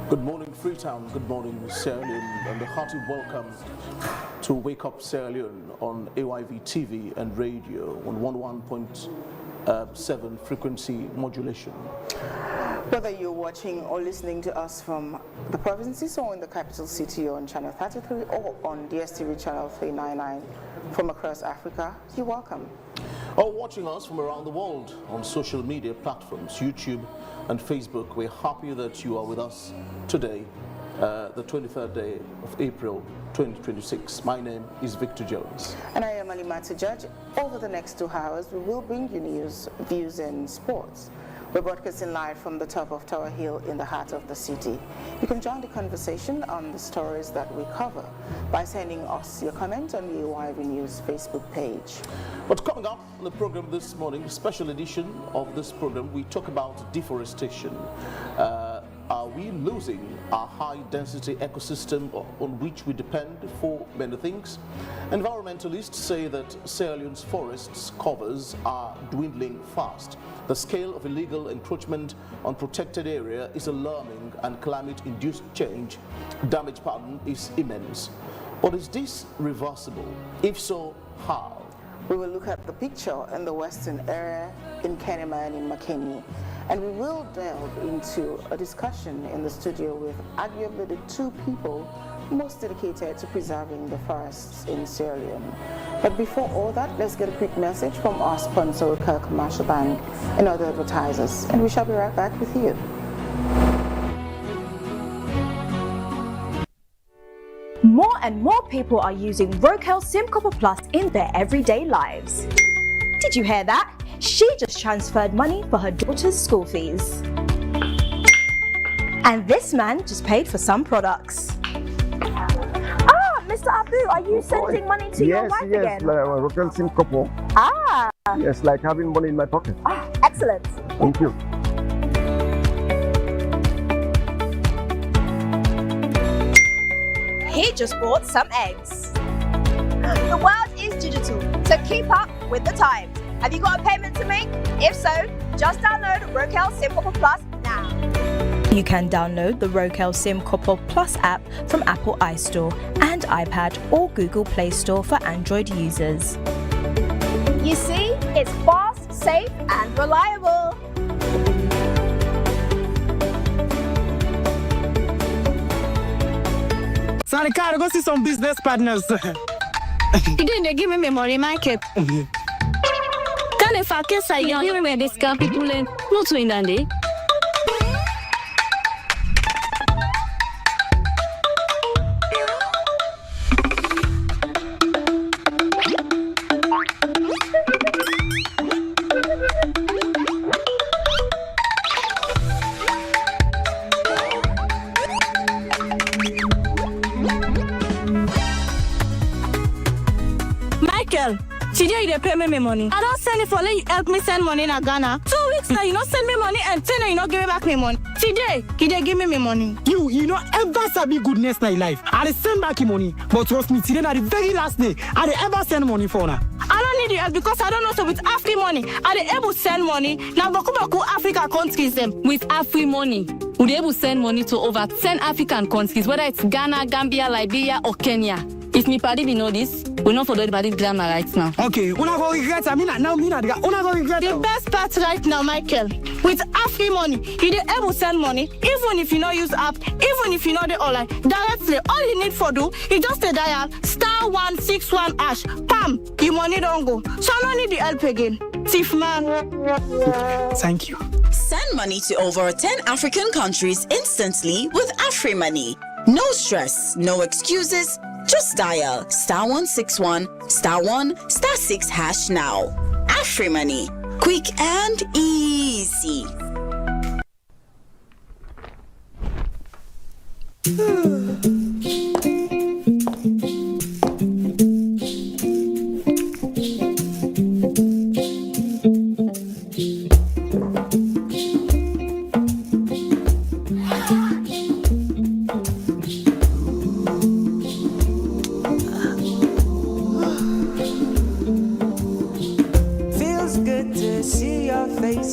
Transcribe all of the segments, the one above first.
Good morning, Freetown. Good morning, Sierra Leone, and a hearty welcome to Wake Up Sierra Leone on AYV TV and radio on 101.7 frequency modulation. Whether you're watching or listening to us from the provinces or in the capital city or on Channel 33 or on DSTV Channel 399 from across Africa, you're welcome. Or watching us from around the world on social media platforms, YouTube and Facebook, we're happy that you are with us today, the 23rd day of April 2026. My name is Victor Jones. And I am Alimata Judge. Over the next 2 hours, we will bring you news, views and sports. We're broadcasting live from the top of Tower Hill in the heart of the city. You can join the conversation on the stories that we cover by sending us your comment on the AYV News Facebook page. But coming up on the program this morning, special edition of this program, we talk about deforestation. Are we losing our high-density ecosystem on which we depend for many things? Environmentalists say that Sierra Leone's forests covers are dwindling fast. The scale of illegal encroachment on protected area is alarming and climate-induced damage is immense. But is this reversible? If so, how? We will look at the picture in the western area in Kenema and in Makeni, and we will delve into a discussion in the studio with arguably the two people most dedicated to preserving the forests in Sierra Leone. But before all that, let's get a quick message from our sponsor, Wakeup Commercial Bank, and other advertisers, and we shall be right back with you. More and more people are using Wakeup SIM Copper Plus in their everyday lives. Did you hear that? She just transferred money for her daughter's school fees. And this man just paid for some products. Ah, Mr. Abu, are you sending money to your wife again? Yes, like Wakeup SIM Copper. Ah. Yes, like having money in my pocket. Ah, excellent. Thank you. He just bought some eggs. The world is digital, so keep up with the times. Have you got a payment to make? If so, just download Wakeup SIM Copper Plus now. You can download the Wakeup SIM Copper Plus app from Apple iStore and iPad or Google Play Store for Android users. You see, it's fast, safe and reliable. Sorry, Carl, go see some business partners. You didn't give me memory, Michael. Can if I can say you remember this camp people in not to Indy. Today you pay me money. I don't send it for let you help me send money in Ghana. 2 weeks now you not send me money and 10 you not give me back me money. Today, give me money. You know ever sabi goodness in life. I send back your money, but trust me, today na the very last day I ever send money for now. I don't need your help because I don't know so with Afri money. I dey able send money. Now baku Africa countries them. With Afri money, we dey able send money to over 10 African countries, whether it's Ghana, Gambia, Liberia, or Kenya. If me party be know this, we not follow the party grammar right now. Okay, una go regret. I mean, now una go regret. The best part right now, Michael, with Afri money, you dey able send money even if you not use app, even if you know the online directly. All you need for do is just a dial *161#. Pam, your money don't go. So I don't need the help again. Thief man. Thank you. Send money to over 10 African countries instantly with Afri Money. No stress, no excuses. Just dial *161*1*6# now. Afri Money, quick and easy.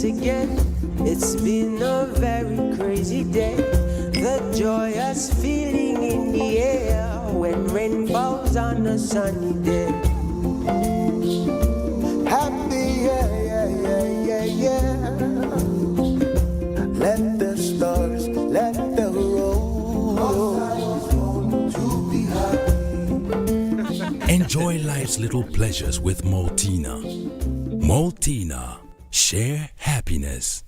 Again, it's been a very crazy day. the joyous feeling in the air when rain falls on a sunny day. Happy, yeah. Let the stars, let the roll. Enjoy life's little pleasures with Maltina. Maltina. Share happiness.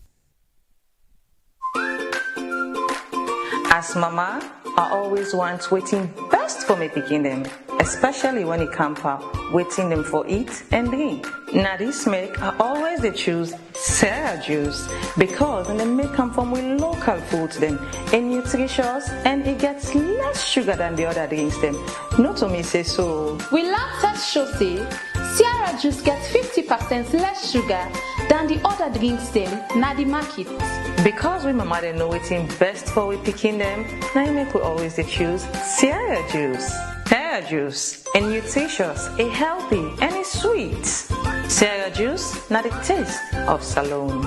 As mama, I always want waiting best for me picking them, especially when it comes up waiting them for eat and drink. Now this make I always they choose Sarah juice because they make them from with local foods them and nutritious and it gets less sugar than the other drinks them. Not to me say so. We last test show say Sierra juice gets 50% less sugar than the other drinks them na the market. Because we mama they know waiting best for we picking them, now you make we always they choose Sierra juice. Sierra juice is nutritious, it's healthy and it's sweet. Sierra juice, not the taste of Salome.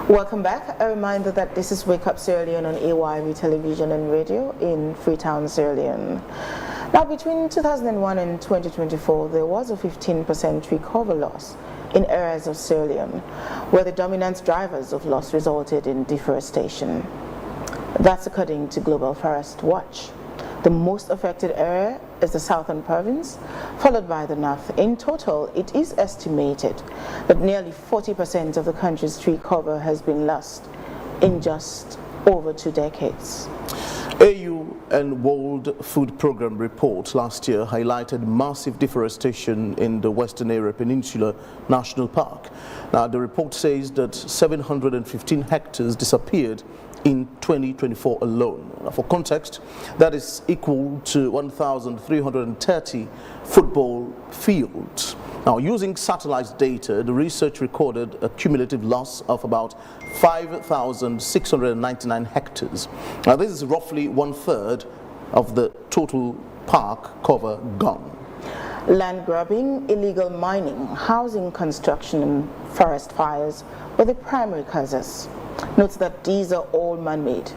Welcome back. A reminder that this is Wake Up Sierra Leone on AYV television and radio in Freetown, Sierra Leone. Now, between 2001 and 2024, there was a 15% tree cover loss in areas of Sierra Leone, where the dominant drivers of loss resulted in deforestation. That's according to Global Forest Watch. The most affected area is the southern province, followed by the north. In total, it is estimated that nearly 40% of the country's tree cover has been lost in just over 2 decades. AU and World Food Programme report last year highlighted massive deforestation in the Western Area Peninsula National Park. Now, the report says that 715 hectares disappeared in 2024 alone. For context, that is equal to 1,330 football fields. Now, using satellite data, the research recorded a cumulative loss of about 5,699 hectares. Now, this is roughly 1/3 of the total park cover gone. Land grabbing, illegal mining, housing construction, and forest fires were the primary causes. Note that these are all man-made.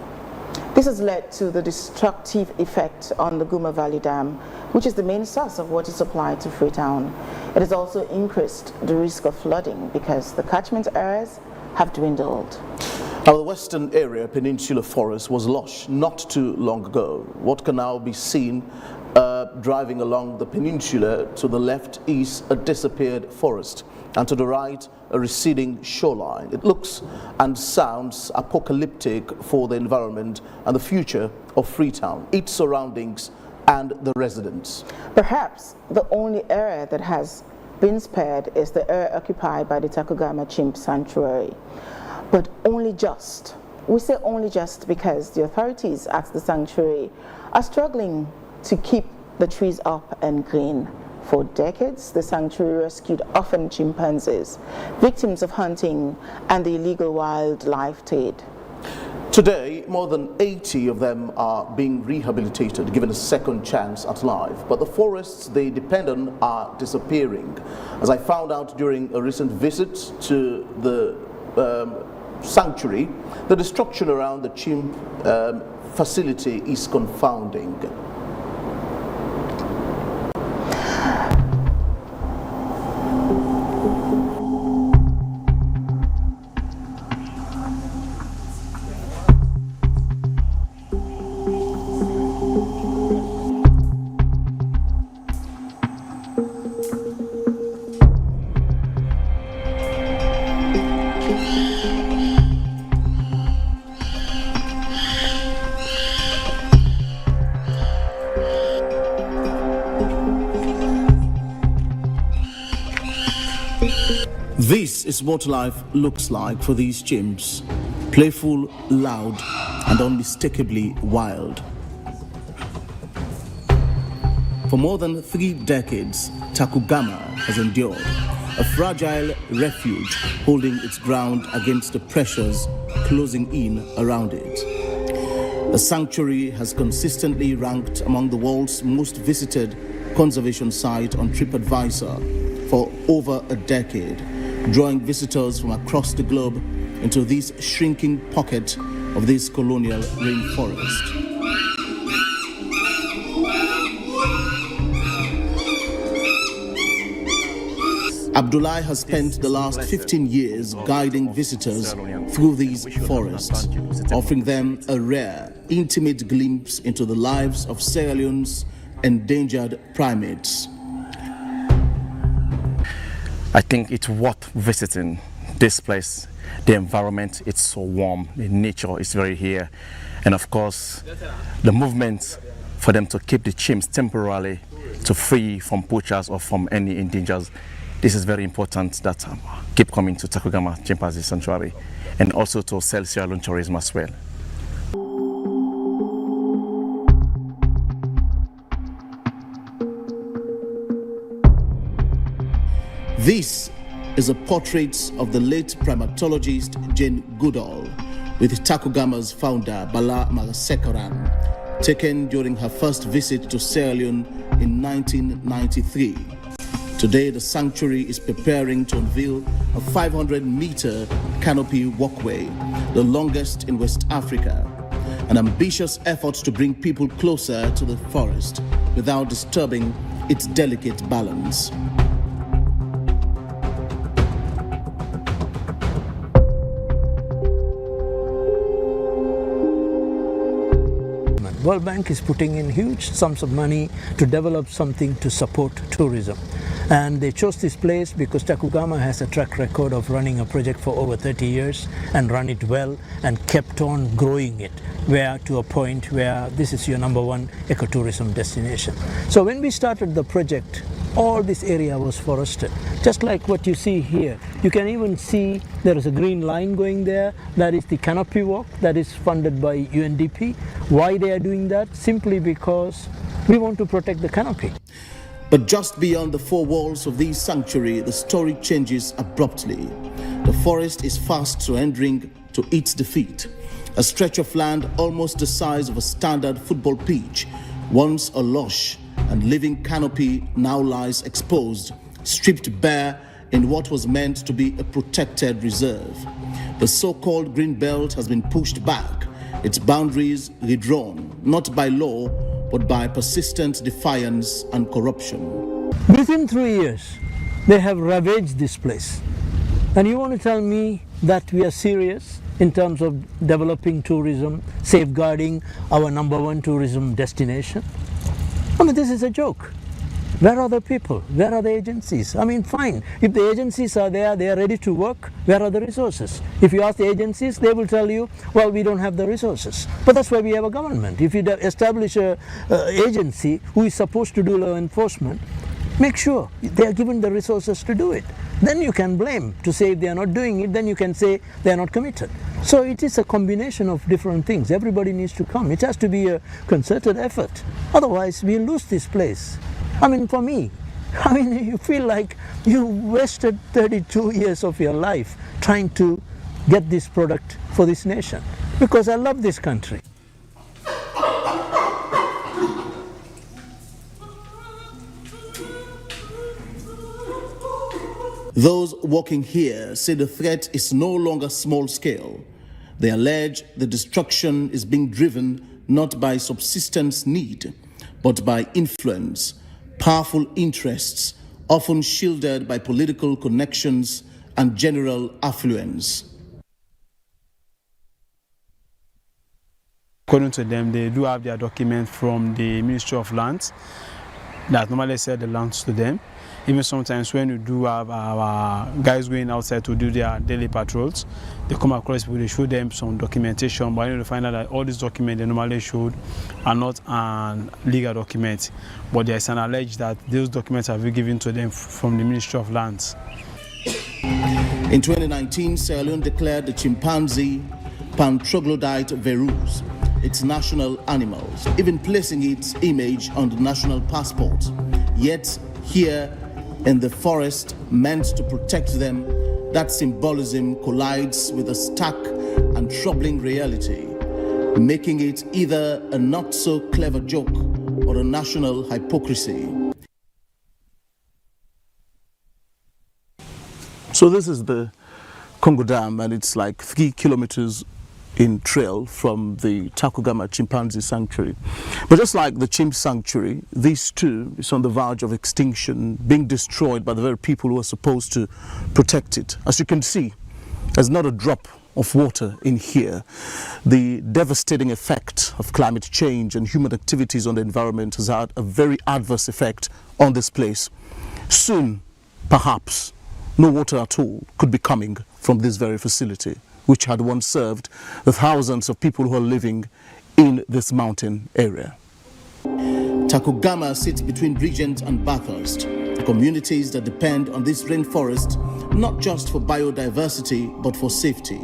This has led to the destructive effect on the Guma Valley Dam, which is the main source of water supply to Freetown. It has also increased the risk of flooding because the catchment areas have dwindled. Now, the Western Area Peninsula Forest was lush not too long ago. What can now be seen driving along the peninsula? To the left is a disappeared forest, and to the right, a receding shoreline. It looks and sounds apocalyptic for the environment and the future of Freetown, its surroundings, and the residents. Perhaps the only area that has been spared is the area occupied by the Tacugama chimp sanctuary. But only just. We say only just because the authorities at the sanctuary are struggling to keep the trees up and green. For decades, the sanctuary rescued orphan chimpanzees, victims of hunting and the illegal wildlife trade. Today, more than 80 of them are being rehabilitated, given a second chance at life. But the forests they depend on are disappearing. As I found out during a recent visit to the sanctuary, the destruction around the chimp facility is confounding. This is what life looks like for these chimps. Playful, loud, and unmistakably wild. For more than 3 decades, Tacugama has endured, a fragile refuge holding its ground against the pressures closing in around it. The sanctuary has consistently ranked among the world's most visited conservation site on TripAdvisor for over a decade, drawing visitors from across the globe into this shrinking pocket of this colonial rainforest. Abdullah has spent the last 15 years guiding visitors through these forests, offering them a rare, intimate glimpse into the lives of Sierra Leone's endangered primates. I think it's worth visiting this place. The environment, it's so warm, the nature is very here, and of course the movement for them to keep the chimps temporarily to free from poachers or from any endangers. This is very important that keep coming to Tacugama Chimpanzee Sanctuary, and also to Sierra Leone tourism as well. This is a portrait of the late primatologist Jane Goodall with Tacugama's founder Bala Marasekaran, taken during her first visit to Sierra Leone in 1993. Today, the sanctuary is preparing to unveil a 500-meter canopy walkway, the longest in West Africa, an ambitious effort to bring people closer to the forest without disturbing its delicate balance. World Bank is putting in huge sums of money to develop something to support tourism. And they chose this place because Tacugama has a track record of running a project for over 30 years and run it well and kept on growing it, where to a point where this is your #1 ecotourism destination. So when we started the project, all this area was forested, just like what you see here. You can even see there is a green line going there. That is the canopy walk that is funded by UNDP. Why they are doing that? Simply because we want to protect the canopy. But just beyond the four walls of this sanctuary, the story changes abruptly. The forest is fast surrendering to its defeat. A stretch of land almost the size of a standard football pitch, once a lush and living canopy, now lies exposed, stripped bare in what was meant to be a protected reserve. The so-called green belt has been pushed back, its boundaries redrawn, not by law, but by persistent defiance and corruption. Within 3 years, they have ravaged this place. And you want to tell me that we are serious in terms of developing tourism, safeguarding our #1 tourism destination? I mean, this is a joke. Where are the people? Where are the agencies? I mean, fine. If the agencies are there, they are ready to work, where are the resources? If you ask the agencies, they will tell you, well, we don't have the resources. But that's why we have a government. If you establish an agency who is supposed to do law enforcement, make sure they are given the resources to do it. Then you can blame to say if they are not doing it, then you can say they are not committed. So it is a combination of different things. Everybody needs to come. It has to be a concerted effort. Otherwise, we lose this place. I mean, for me, you feel like you wasted 32 years of your life trying to get this product for this nation, because I love this country. Those working here say the threat is no longer small scale. They allege the destruction is being driven not by subsistence need, but by influence, powerful interests, often shielded by political connections and general affluence. According to them, they do have their document from the Ministry of Lands that normally sell the lands to them. Even sometimes when you do have our guys going outside to do their daily patrols, they come across people, they show them some documentation, but I need to find out that all these documents they normally showed are not legal documents, but there is an allege that those documents have been given to them from the Ministry of Lands. In 2019, Sierra Leone declared the chimpanzee Pantroglodyte verus its national animals, even placing its image on the national passport. Yet here, in the forest meant to protect them, that symbolism collides with a stark and troubling reality, making it either a not-so-clever joke or a national hypocrisy. So this is the Congo Dam, and it's like 3 kilometers in trail from the Tacugama chimpanzee sanctuary. But just like the chimp sanctuary, this too is on the verge of extinction, being destroyed by the very people who are supposed to protect it. As you can see, there's not a drop of water in here. The devastating effect of climate change and human activities on the environment has had a very adverse effect on this place. Soon, perhaps, no water at all could be coming from this very facility, which had once served the thousands of people who are living in this mountain area. Tacugama sits between Regent and Bathurst, communities that depend on this rainforest not just for biodiversity but for safety.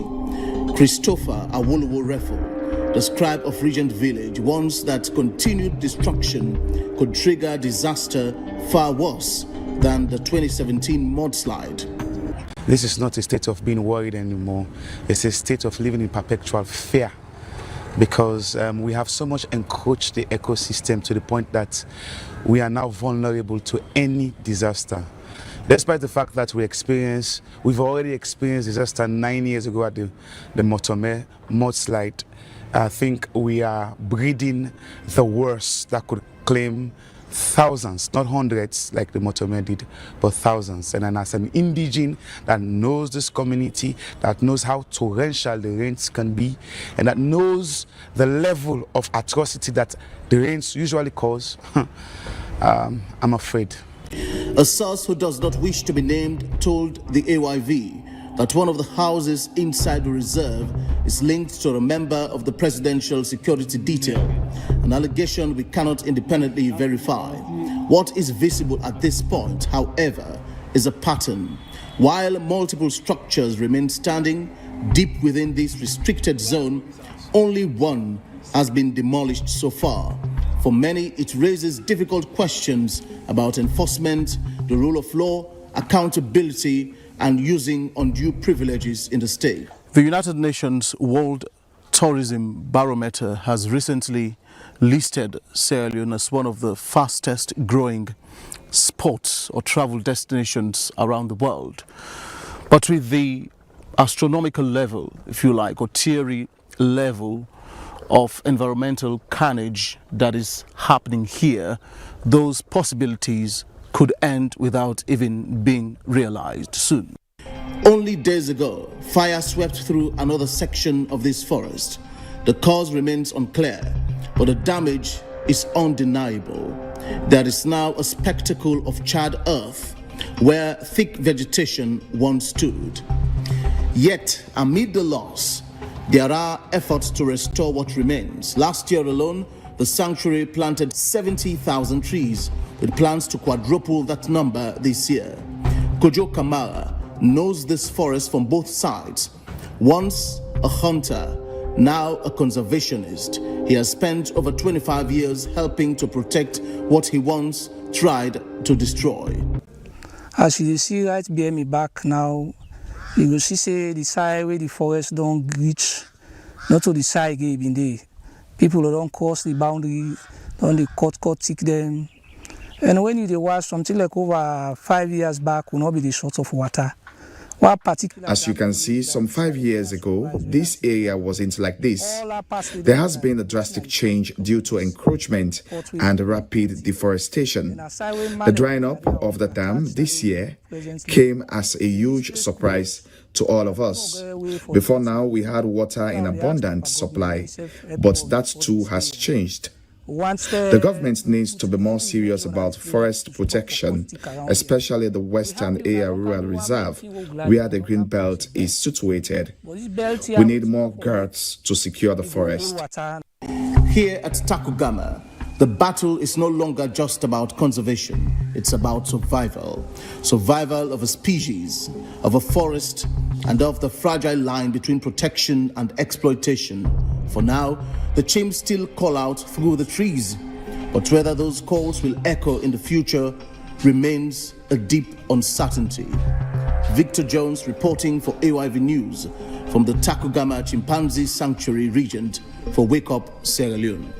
Christopher Awolowo Refo, the scribe of Regent Village, warns that continued destruction could trigger disaster far worse than the 2017 mudslide. This is not a state of being worried anymore. It's a state of living in perpetual fear, because we have so much encroached the ecosystem to the point that we are now vulnerable to any disaster. Despite the fact that we've already experienced disaster 9 years ago at the Motome mudslide. I think we are breeding the worst that could claim thousands, not hundreds like the Motome did, but thousands. And as an indigene that knows this community, that knows how torrential the rains can be, and that knows the level of atrocity that the rains usually cause, I'm afraid. A source who does not wish to be named told the AYV that one of the houses inside the reserve is linked to a member of the presidential security detail, an allegation we cannot independently verify. What is visible at this point, however, is a pattern. While multiple structures remain standing deep within this restricted zone, only one has been demolished so far. For many, it raises difficult questions about enforcement, the rule of law, accountability, and using undue privileges in the state. The United Nations World Tourism Barometer has recently listed Sierra Leone as one of the fastest growing sports or travel destinations around the world. But with the astronomical level, if you like, or theory level of environmental carnage that is happening here, those possibilities could end without even being realized soon. Only days ago, fire swept through another section of this forest. The cause remains unclear, but the damage is undeniable. There is now a spectacle of charred earth where thick vegetation once stood. Yet, amid the loss, there are efforts to restore what remains. Last year alone, the sanctuary planted 70,000 trees, with plans to quadruple that number this year. Kojo Kamara knows this forest from both sides. Once a hunter, now a conservationist, he has spent over 25 years helping to protect what he once tried to destroy. As you see right behind me back now, you will see say the side where the forest don't reach, not to the side again in there. People don't cross the boundary, don't they cut tick them. And when you watch something like over 5 years back will not be the short of water. As you can see, some 5 years ago, this area wasn't like this. There has been a drastic change due to encroachment and rapid deforestation. The drying up of the dam this year came as a huge surprise to all of us. Before now, we had water in abundant supply, but that too has changed. The government needs to be more serious about forest protection, especially the Western Area Rural Reserve, where the green belt is situated. We need more guards to secure the forest. Here at Tacugama, the battle is no longer just about conservation. It's about survival. Survival of a species, of a forest, and of the fragile line between protection and exploitation. For now, the chimps still call out through the trees, but whether those calls will echo in the future remains a deep uncertainty. Victor Jones reporting for AYV News from the Tacugama Chimpanzee Sanctuary region for Wakeup, Sierra Leone.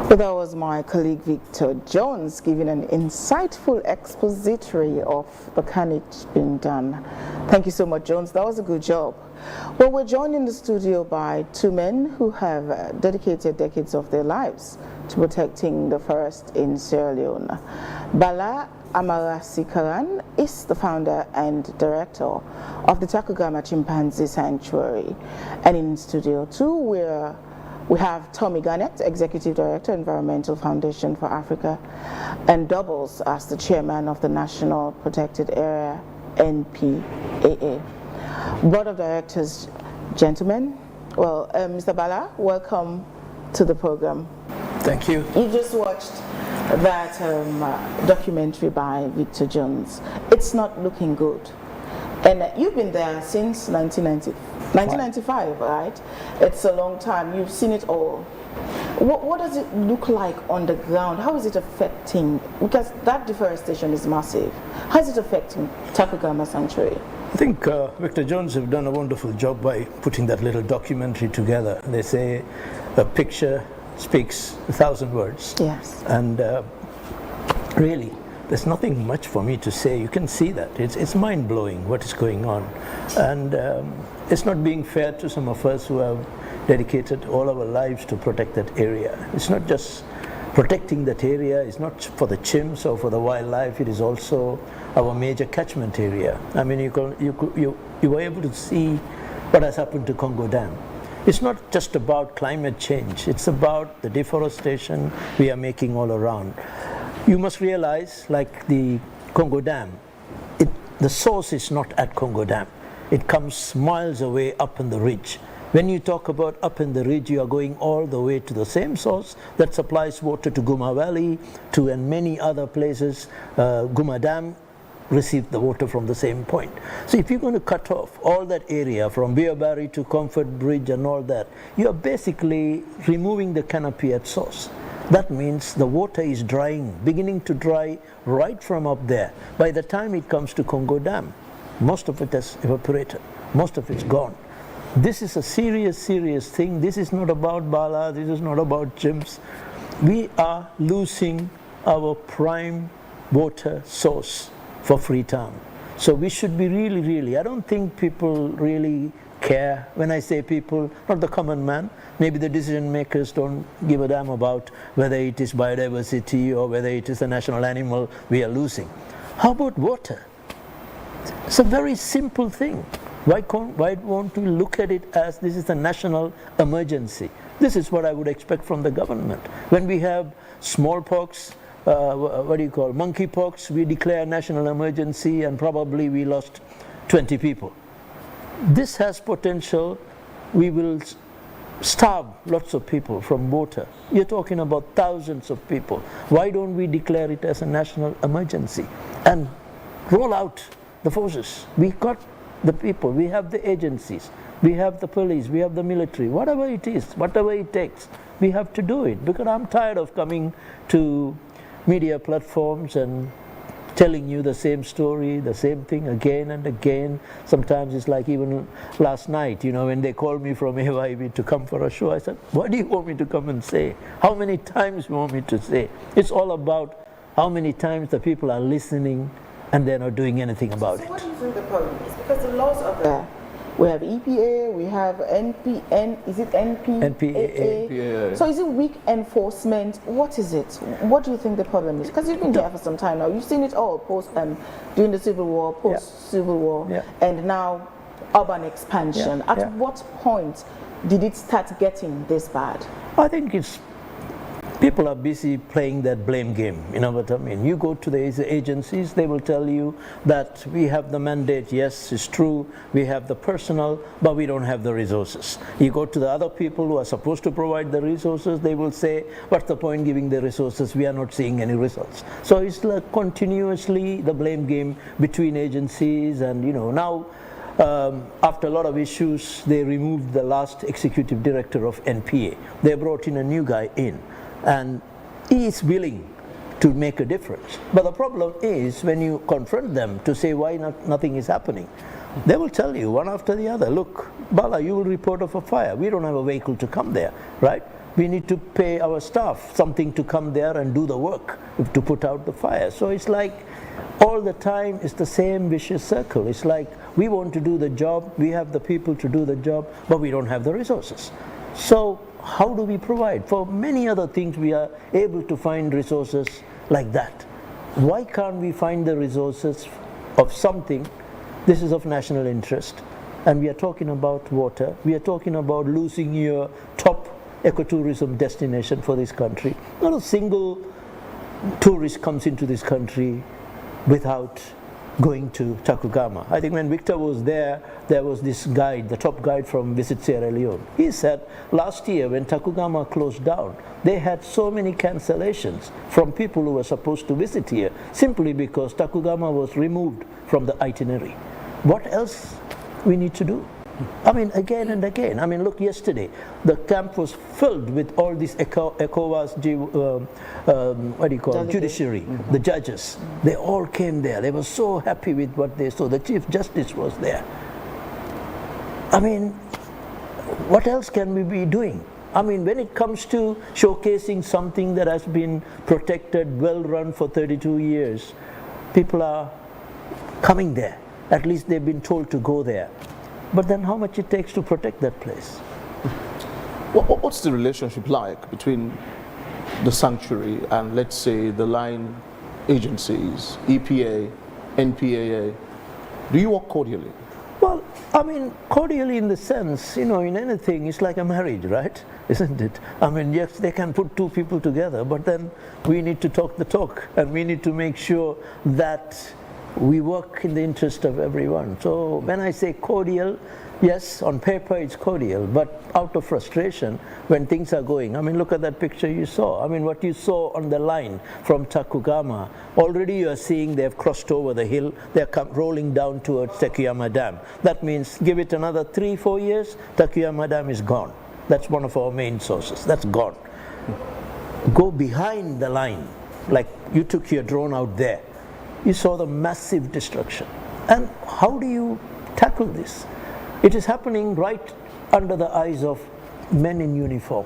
Well, that was my colleague Victor Jones giving an insightful expository of the carnage being done. Thank you so much, Jones. That was a good job. Well, we're joined in the studio by two men who have dedicated decades of their lives to protecting the forest in Sierra Leone. Bala Amarasikaran is the founder and director of the Tacugama Chimpanzee Sanctuary. And in Studio 2, we have Tommy Garnett, Executive Director, Environmental Foundation for Africa, and doubles as the Chairman of the National Protected Area, NPAA. Board of Directors, gentlemen. Well, Mr. Bala, welcome to the program. Thank you. You just watched that documentary by Victor Jones. It's not looking good. And you've been there since 1995, right? It's a long time. You've seen it all. What does it look like on the ground? How is it affecting? Because that deforestation is massive. How is it affecting Tacugama Sanctuary? I think Victor Jones have done a wonderful job by putting that little documentary together. They say a picture speaks 1,000 words. Yes. And really, there's nothing much for me to say. You can see that. It's mind-blowing what is going on. And it's not being fair to some of us who have dedicated all our lives to protect that area. It's not just protecting that area. It's not for the chimps or for the wildlife. It is also our major catchment area. I mean, you were able to see what has happened to Congo Dam. It's not just about climate change. It's about the deforestation we are making all around. You must realize, like the Congo Dam, the source is not at Congo Dam. It comes miles away up in the ridge. When you talk about up in the ridge, you are going all the way to the same source that supplies water to Guma Valley, and many other places. Guma Dam received the water from the same point. So if you're going to cut off all that area from Beerberry to Comfort Bridge and all that, you are basically removing the canopy at source. That means the water is drying, beginning to dry right from up there. By the time it comes to Congo Dam, most of it has evaporated. Most of it's gone. This is a serious, serious thing. This is not about Bala. This is not about chimps. We are losing our prime water source for Freetown. So we should be really, I don't think people really care. When I say people, not the common man, maybe the decision makers don't give a damn about whether it is biodiversity or whether it is a national animal we are losing. How about water? It's a very simple thing. Why won't we look at it as this is a national emergency? This is what I would expect from the government. When we have smallpox, monkeypox, we declare national emergency and probably we lost 20 people. This has potential. We will starve lots of people from water. You're talking about thousands of people. Why don't we declare it as a national emergency and roll out the forces? We got the people, we have the agencies, we have the police, we have the military, whatever it is, whatever it takes, we have to do it. Because I'm tired of coming to media platforms and telling you the same story, the same thing again and again. Sometimes it's like even last night, you know, when they called me from AYV to come for a show, I said, what do you want me to come and say? How many times you want me to say? It's all about how many times the people are listening and they're not doing anything about it. What do you think the problem is? Because the laws are there. We have EPA, we have NPAA. So is it weak enforcement? What is it? What do you think the problem is? Because you've been there for some time now. You've seen it all post during the Civil War, post-Civil War, and now urban expansion. At what point did it start getting this bad? I think it's people are busy playing that blame game. You know what I mean? You go to the agencies, they will tell you that we have the mandate, yes, it's true, we have the personnel, but we don't have the resources. You go to the other people who are supposed to provide the resources, they will say, what's the point giving the resources? We are not seeing any results. So it's like continuously the blame game between agencies, and you know, now after a lot of issues, they removed the last executive director of NPA. They brought in a new guy in, and he is willing to make a difference. But the problem is when you confront them to say why nothing is happening, they will tell you one after the other, look, Bala, you will report of a fire. We don't have a vehicle to come there, right? We need to pay our staff something to come there and do the work to put out the fire. So it's like all the time it's the same vicious circle. It's like we want to do the job, we have the people to do the job, but we don't have the resources. So how do we provide? For many other things we are able to find resources like that. Why can't we find the resources of something? This is of national interest, and we are talking about water, we are talking about losing your top ecotourism destination for this country. Not a single tourist comes into this country without going to Tacugama. I think when Victor was there, there was this guide, the top guide from Visit Sierra Leone. He said last year when Tacugama closed down, they had so many cancellations from people who were supposed to visit here simply because Tacugama was removed from the itinerary. What else we need to do? I mean, again and again. I mean, look, yesterday, the camp was filled with all these ECOWAS, judiciary, the judges. They all came there. They were so happy with what they saw. The Chief Justice was there. I mean, what else can we be doing? I mean, when it comes to showcasing something that has been protected, well run for 32 years, people are coming there. At least they've been told to go there. But then how much it takes to protect that place? What's the relationship like between the sanctuary and, let's say, the line agencies, EPA, NPAA? Do you work cordially? Well, I mean, cordially in the sense, you know, in anything, it's like a marriage, right? Isn't it? I mean, yes, they can put two people together, but then we need to talk the talk, and we need to make sure that we work in the interest of everyone. So when I say cordial, yes, on paper it's cordial, but out of frustration when things are going. I mean, look at that picture you saw. I mean, what you saw on the line from Tacugama, already you are seeing they've crossed over the hill, they're rolling down towards Tacugama Dam. That means give it another 3-4 years, Tacugama Dam is gone. That's one of our main sources, that's gone. Go behind the line, like you took your drone out there. You saw the massive destruction. And how do you tackle this? It is happening right under the eyes of men in uniform.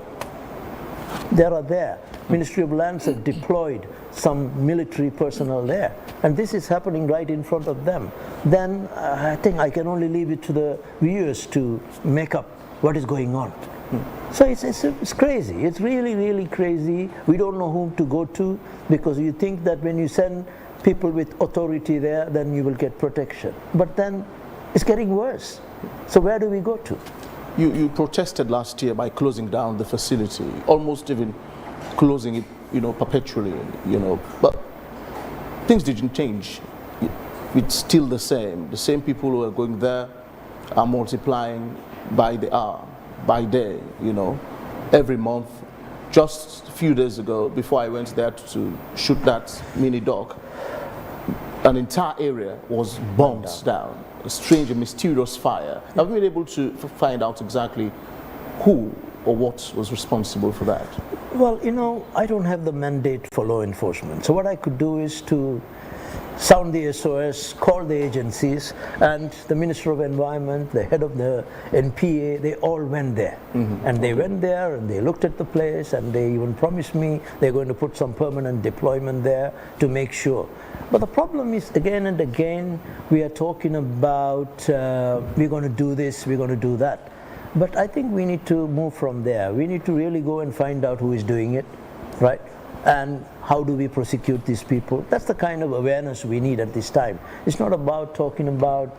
They are there. Ministry of Lands have deployed some military personnel there. And this is happening right in front of them. Then I think I can only leave it to the viewers to make up what is going on. So it's crazy. It's really, really crazy. We don't know whom to go to, because you think that when you send people with authority there, then you will get protection. But then it's getting worse. So where do we go to? You protested last year by closing down the facility, almost even closing it, you know, perpetually, you know. But things didn't change. It's still the same. The same people who are going there are multiplying by the hour, by day, you know, every month. Just a few days ago, before I went there to shoot that mini dog, an entire area was bombed down. A strange and mysterious fire. Have we been able to find out exactly who or what was responsible for that? Well, you know, I don't have the mandate for law enforcement. So what I could do is to sound the SOS, call the agencies, and the Minister of Environment, the head of the NPA, they all went there. And they went there and they looked at the place, and they even promised me they're going to put some permanent deployment there to make sure. But the problem is, again and again, we are talking about we're going to do this, we're going to do that. But I think we need to move from there. We need to really go and find out who is doing it, right? and how do we prosecute these people? That's the kind of awareness we need at this time. It's not about talking about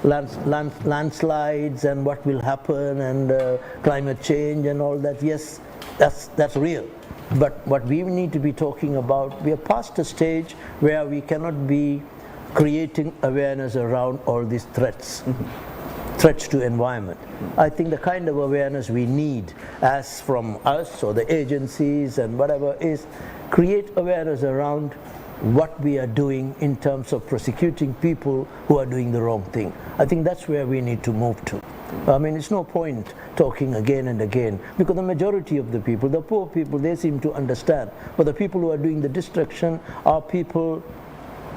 landslides and what will happen and climate change and all that. Yes, that's real. But what we need to be talking about, we are past a stage where we cannot be creating awareness around all these threats. Threats to environment. I think the kind of awareness we need, as from us or the agencies and whatever, is create awareness around what we are doing in terms of prosecuting people who are doing the wrong thing. I think that's where we need to move to. I mean, it's no point talking again and again, because the majority of the people, the poor people, they seem to understand. But the people who are doing the destruction are people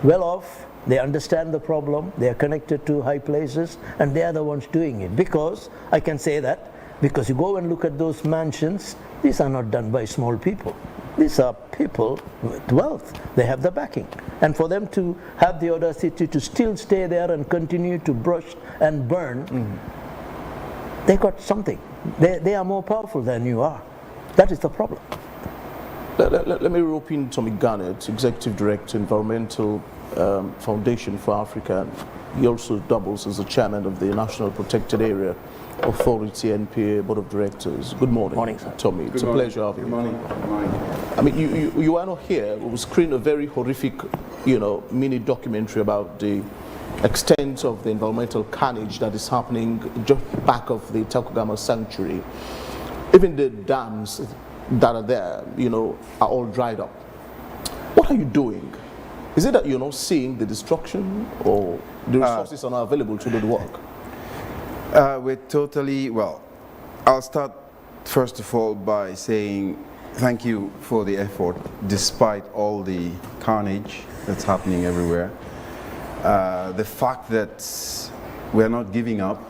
well off. They understand the problem, they are connected to high places, and they are the ones doing it. Because, I can say that, because you go and look at those mansions, these are not done by small people. These are people with wealth. They have the backing. And for them to have the audacity to still stay there and continue to brush and burn, they got something. They are more powerful than you are. That is the problem. Let me rope in Tommy Garnett, Executive Director, Environmental Foundation for Africa. He also doubles as the chairman of the National Protected Area Authority NPA Board of Directors. Good morning. Morning, sir. Tommy. It's a pleasure having you. Good morning. Good morning. I mean, you are not here. We screened a very horrific, mini documentary about the extent of the environmental carnage that is happening just back of the Tacugama sanctuary. Even the dams that are there, are all dried up. What are you doing? Is it that you're not seeing the destruction, or the resources are not available to do the work? I'll start first of all by saying thank you for the effort, despite all the carnage that's happening everywhere. The fact that we're not giving up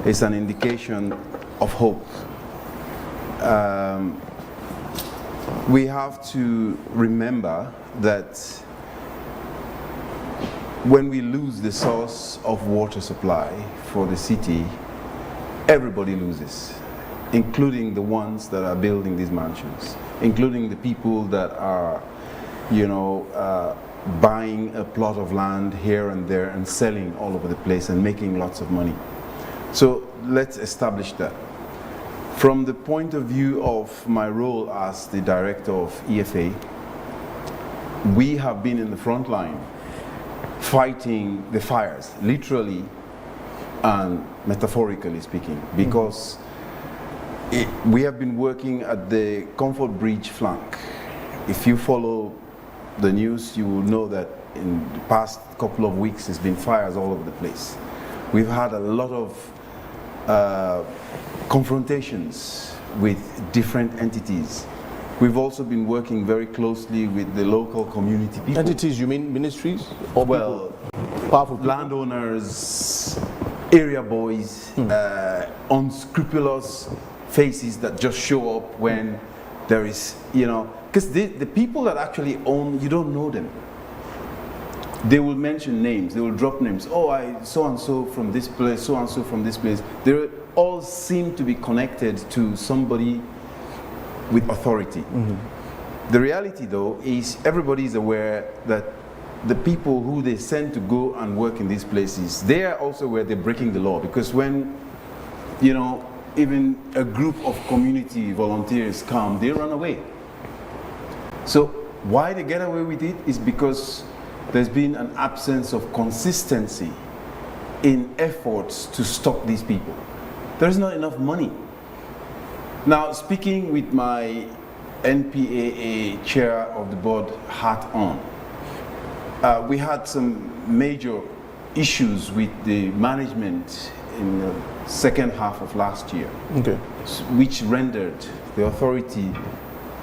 is an indication of hope. We have to remember that when we lose the source of water supply for the city, everybody loses, including the ones that are building these mansions, including the people that are, buying a plot of land here and there and selling all over the place and making lots of money. So let's establish that. From the point of view of my role as the director of EFA, we have been in the front line fighting the fires, literally and metaphorically speaking, because we have been working at the Comfort Bridge flank. If you follow the news, you will know that in the past couple of weeks there's been fires all over the place. We've had a lot of confrontations with different entities. We've also been working very closely with the local community people. Entities, you mean ministries? Or powerful landowners, area boys, unscrupulous faces that just show up when there is, because the people that actually own, you don't know them. They will mention names, they will drop names. Oh, I so-and-so from this place, so-and-so from this place. They all seem to be connected to somebody with authority. The reality, though, is everybody is aware that the people who they send to go and work in these places, they are also where they're breaking the law. Because when, even a group of community volunteers come, they run away. So why they get away with it is because there's been an absence of consistency in efforts to stop these people. There's not enough money. Now, speaking with my NPAA chair of the board hat on, we had some major issues with the management in the second half of last year, which rendered the authority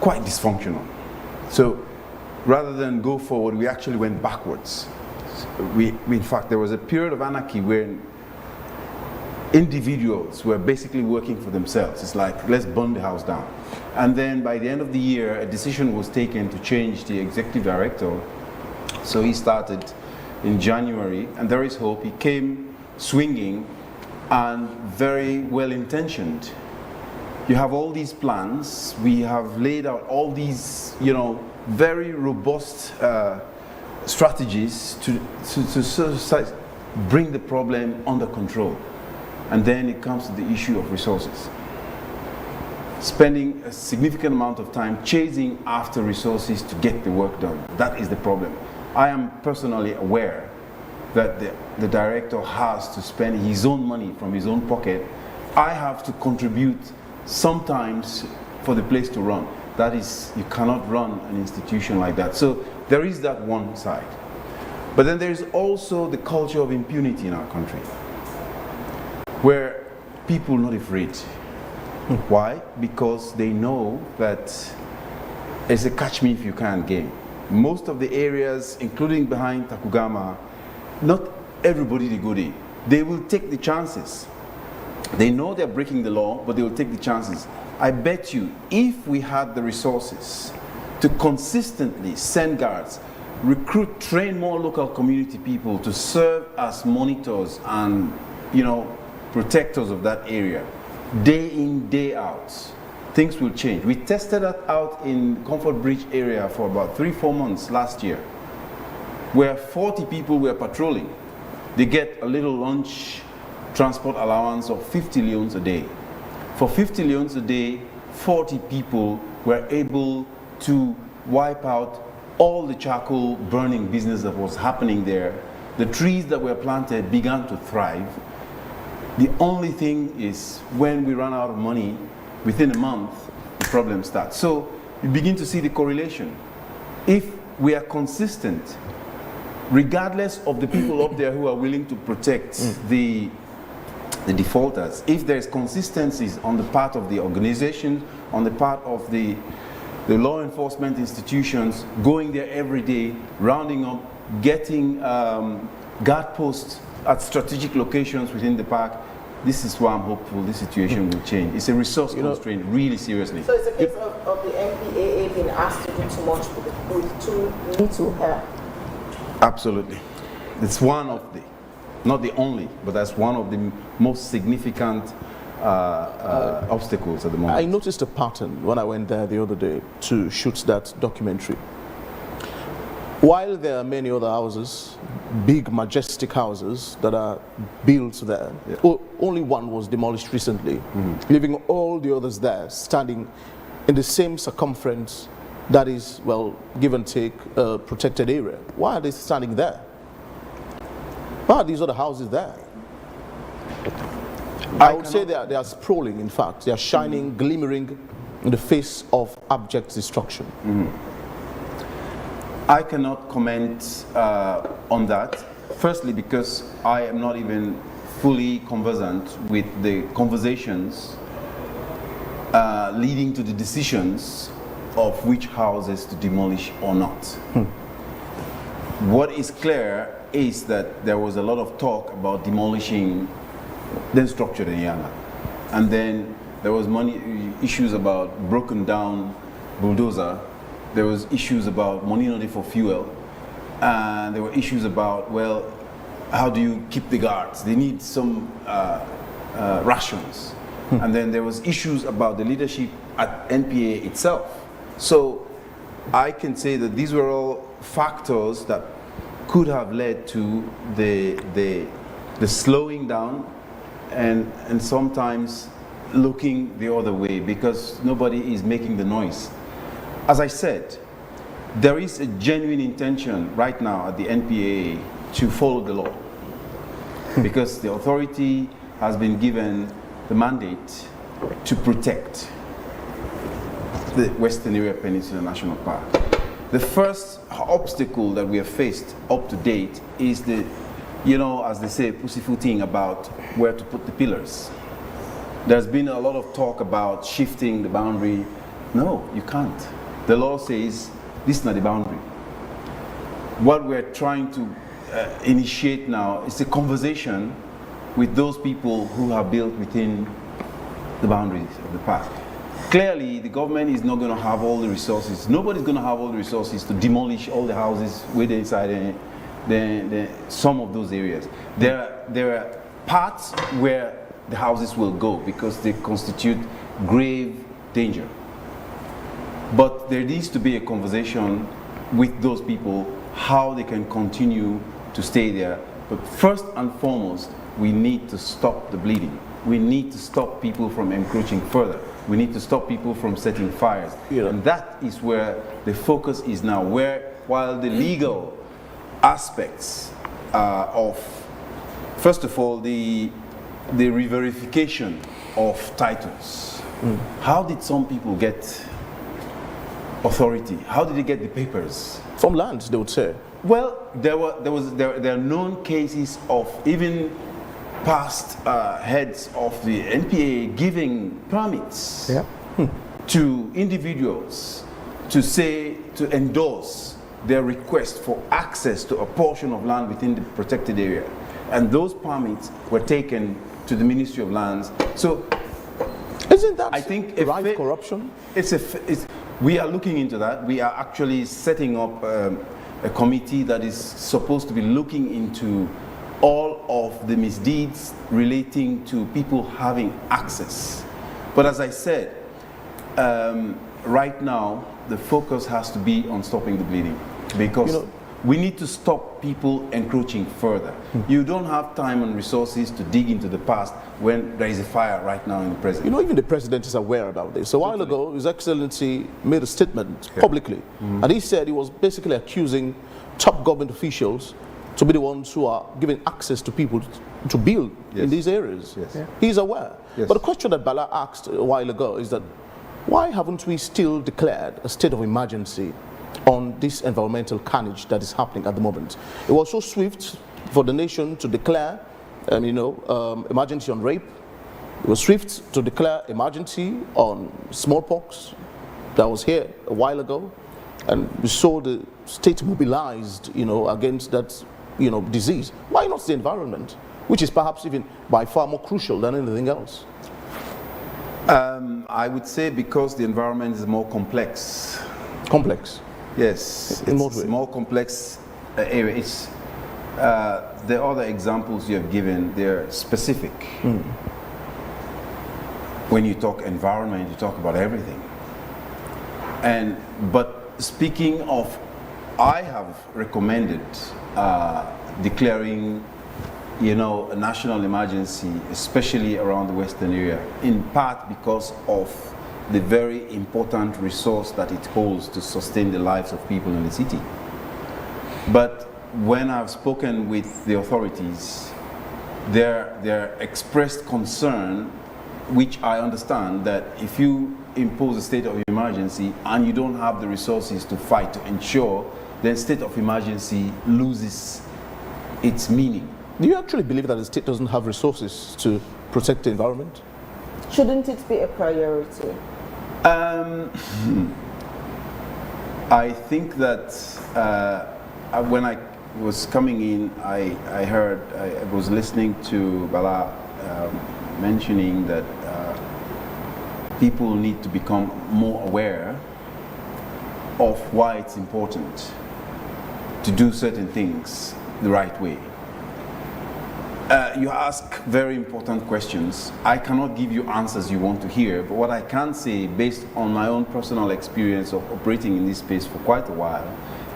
quite dysfunctional. So rather than go forward, we actually went backwards. In fact, there was a period of anarchy where individuals were basically working for themselves. It's like, let's burn the house down. And then by the end of the year, a decision was taken to change the executive director. So he started in January, and there is hope. He came swinging and very well intentioned. you have all these plans. We have laid out all these, very robust strategies to sort of bring the problem under control. And then it comes to the issue of resources. Spending a significant amount of time chasing after resources to get the work done. That is the problem. I am personally aware that the director has to spend his own money from his own pocket. I have to contribute sometimes for the place to run. That is, you cannot run an institution like that. So there is that one side. But then there is also the culture of impunity in our country, where people are not afraid. Why? Because they know that it's a catch me if you can game. Most of the areas, including behind Tacugama, not everybody they go there. They will take the chances. They know they're breaking the law, but they will take the chances. I bet you, if we had the resources to consistently send guards, recruit, train more local community people to serve as monitors and, protectors of that area, day in, day out, things will change. We tested that out in Comfort Bridge area for about 3-4 months last year, where 40 people were patrolling. They get a little lunch transport allowance of 50 leones a day. For 50 leones a day, 40 people were able to wipe out all the charcoal burning business that was happening there. The trees that were planted began to thrive. The only thing is, when we run out of money, within a month, the problem starts. So you begin to see the correlation. If we are consistent, regardless of the people up there who are willing to protect the defaulters, if there is consistencies on the part of the organization, on the part of the law enforcement institutions, going there every day, rounding up, getting guard posts at strategic locations within the park, this is why I'm hopeful this situation will change. It's a resource constraint, really seriously. So it's a case of the MPAA being asked to do too much with too little help. Absolutely. It's one of the, not the only, but that's one of the most significant obstacles at the moment. I noticed a pattern when I went there the other day to shoot that documentary. While there are many other houses, big majestic houses that are built there, only one was demolished recently, leaving all the others there standing in the same circumference that is, well, give and take, a protected area. Why are they standing there? Why are these other houses there? I would say they are sprawling, in fact. They are shining, glimmering in the face of abject destruction. I cannot comment on that. Firstly, because I am not even fully conversant with the conversations leading to the decisions of which houses to demolish or not. What is clear is that there was a lot of talk about demolishing then structured in Yana. And then there was issues about broken down bulldozer. There was issues about money not for fuel. And there were issues about, well, how do you keep the guards? They need some rations. And then there was issues about the leadership at NPA itself. So I can say that these were all factors that could have led to the slowing down and sometimes looking the other way because nobody is making the noise. As I said, there is a genuine intention right now at the NPA to follow the law because the authority has been given the mandate to protect the Western Area Peninsula National Park. The first obstacle that we have faced up to date is the, as they say, pussyfooting about where to put the pillars. There's been a lot of talk about shifting the boundary. No, you can't. The law says this is not the boundary. What we're trying to initiate now is a conversation with those people who have built within the boundaries of the park. Clearly, the government is not going to have all the resources. Nobody's going to have all the resources to demolish all the houses within inside some of those areas. There are parts where the houses will go because they constitute grave danger. But there needs to be a conversation with those people, how they can continue to stay there. But first and foremost, we need to stop the bleeding. We need to stop people from encroaching further. We need to stop people from setting fires. And that is where the focus is now, where while the legal aspects of, first of all, the re-verification of titles. How did some people get authority? How did they get the papers? From land, they would say. Well, there are known cases of even past heads of the NPA giving permits to individuals to endorse their request for access to a portion of land within the protected area. And those permits were taken to the Ministry of Lands. So, isn't that, I think, corruption? We are looking into that. We are actually setting up a committee that is supposed to be looking into all of the misdeeds relating to people having access. But as I said, right now, the focus has to be on stopping the bleeding, because we need to stop people encroaching further. You don't have time and resources to dig into the past when there is a fire right now in the present. Even the president is aware about this. A while ago, His Excellency made a statement publicly, and he said he was basically accusing top government officials to be the ones who are giving access to people to build in these areas. He's aware. But the question that Bala asked a while ago is that, why haven't we still declared a state of emergency on this environmental carnage that is happening at the moment? It was so swift for the nation to declare, emergency on rape. It was swift to declare emergency on smallpox. That was here a while ago, and we saw the state mobilized, against that, disease. Why not the environment, which is perhaps even by far more crucial than anything else? I would say because the environment is more complex. Complex? Yes. It's more complex area. It's, the other examples you have given, they're specific. When you talk environment, you talk about everything. But speaking of, I have recommended declaring a national emergency, especially around the western area, in part because of the very important resource that it holds to sustain the lives of people in the city. But when I've spoken with the authorities, their expressed concern, which I understand, that if you impose a state of emergency and you don't have the resources to fight, to ensure, then state of emergency loses its meaning. Do you actually believe that the state doesn't have resources to protect the environment? Shouldn't it be a priority? I think that when I was coming in, I was listening to Bala mentioning that people need to become more aware of why it's important to do certain things the right way. You ask very important questions. I cannot give you answers you want to hear, but what I can say, based on my own personal experience of operating in this space for quite a while,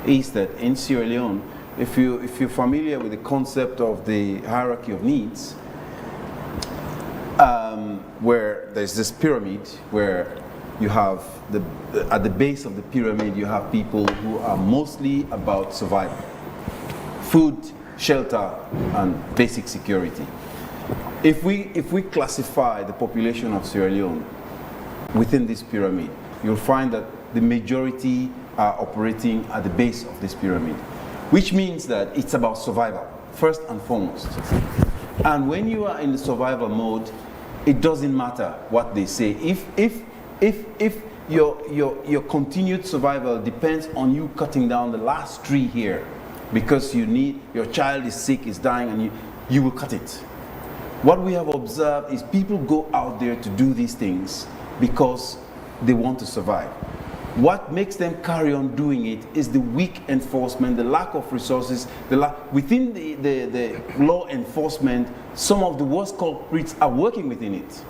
is that in Sierra Leone, if you're familiar with the concept of the hierarchy of needs, where there's this pyramid where you have at the base of the pyramid you have people who are mostly about survival, food, shelter, and basic security. If we classify the population of Sierra Leone within this pyramid, you'll find that the majority are operating at the base of this pyramid, which means that it's about survival, first and foremost. And when you are in the survival mode, it doesn't matter what they say. If your continued survival depends on you cutting down the last tree here, because your child is sick, is dying, and you will cut it. What we have observed is people go out there to do these things because they want to survive. What makes them carry on doing it is the weak enforcement, the lack of resources, within the law enforcement, some of the worst culprits are working within it.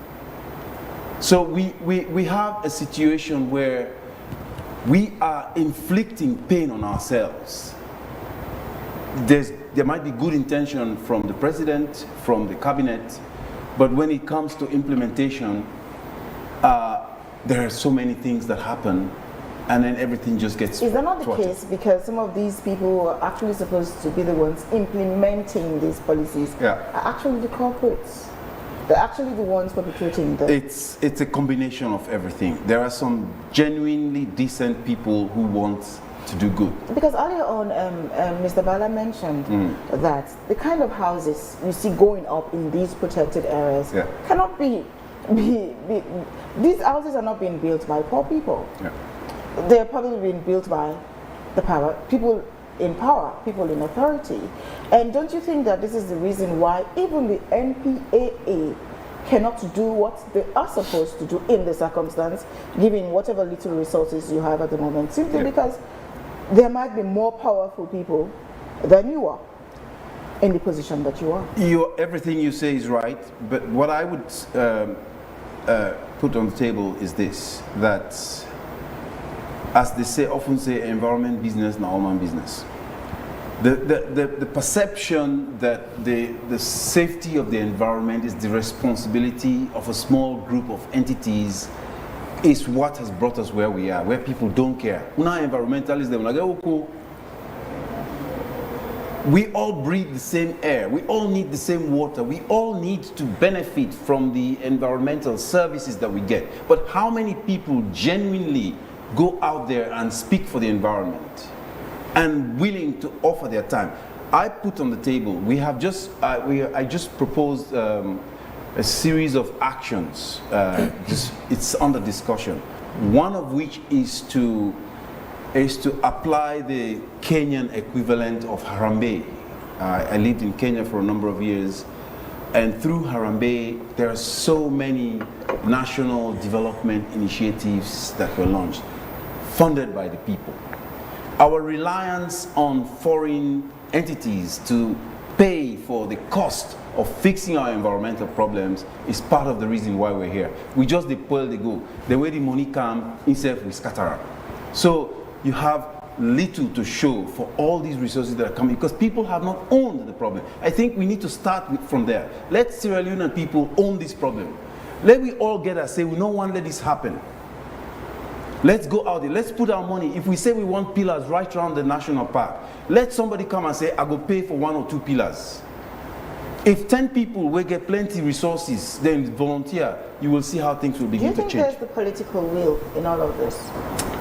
So we have a situation where we are inflicting pain on ourselves. There might be good intention from the president, from the cabinet, but when it comes to implementation, there are so many things that happen, and then everything just gets Is that not the thwarted. case? Because some of these people who are actually supposed to be the ones implementing these policies are actually the corporates. They're actually the ones perpetrating them. It's a combination of everything. There are some genuinely decent people who want to do good. Because earlier on, Mr. Bala mentioned that the kind of houses you see going up in these protected areas cannot be these houses are not being built by poor people. They're probably being built by the people in power, people in authority. And don't you think that this is the reason why even the NPAA cannot do what they are supposed to do in the circumstance, given whatever little resources you have at the moment, simply because there might be more powerful people than you are in the position that you are? Everything you say is right, but what I would put on the table is this, that as they often say, environment business, now man business. The perception that the safety of the environment is the responsibility of a small group of entities is what has brought us where we are, where people don't care. Now environmentalists, they're like, okay, we all breathe the same air, we all need the same water, we all need to benefit from the environmental services that we get. But how many people genuinely go out there and speak for the environment and willing to offer their time? I put on the table, we have just, I just proposed a series of actions. It's under discussion. One of which is to apply the Kenyan equivalent of Harambee. I lived in Kenya for a number of years, and through Harambee, there are so many national development initiatives that were launched, funded by the people. Our reliance on foreign entities to pay for the cost of fixing our environmental problems is part of the reason why we're here. We just deploy the go. The way the money comes, instead we scatter it. So you have little to show for all these resources that are coming, because people have not owned the problem. I think we need to start from there. Let Sierra Leonean people own this problem. Let we all get us say, we don't want to let this happen. Let's go out there, let's put our money. If we say we want pillars right around the national park, let somebody come and say, I go pay for 1 or 2 pillars. If 10 people will get plenty resources, then volunteer, you will see how things will begin to change. Do you think there's the political will in all of this?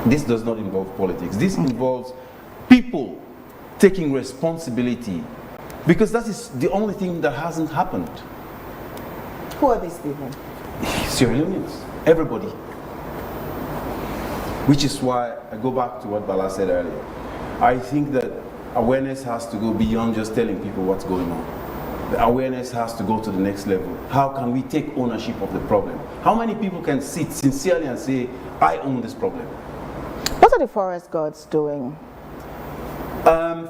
This does not involve politics. This involves people taking responsibility, because that is the only thing that hasn't happened. Who are these people? Sierra Leoneans, everybody. Which is why I go back to what Bala said earlier. I think that awareness has to go beyond just telling people what's going on. The awareness has to go to the next level. How can we take ownership of the problem? How many people can sit sincerely and say, I own this problem? What are the forest guards doing?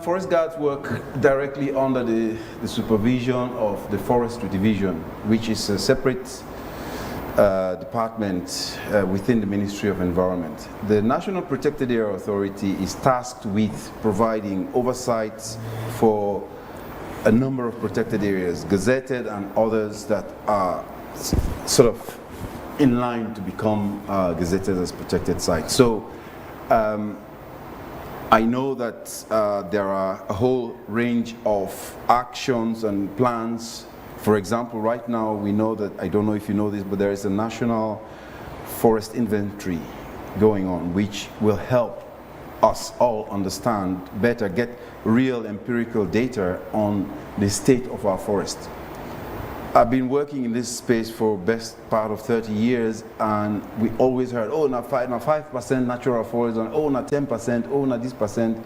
Forest guards work directly under the supervision of the Forestry Division, which is a separate department within the Ministry of Environment. The National Protected Area Authority is tasked with providing oversight for a number of protected areas, gazetted and others that are sort of in line to become gazetted as protected sites. So I know that there are a whole range of actions and plans. For example, right now we know that, I don't know if you know this, but there is a national forest inventory going on, which will help us all understand better, get real empirical data on the state of our forest. I've been working in this space for best part of 30 years, and we always heard, oh, now 5% natural forest, and oh, now 10%, oh, now this percent.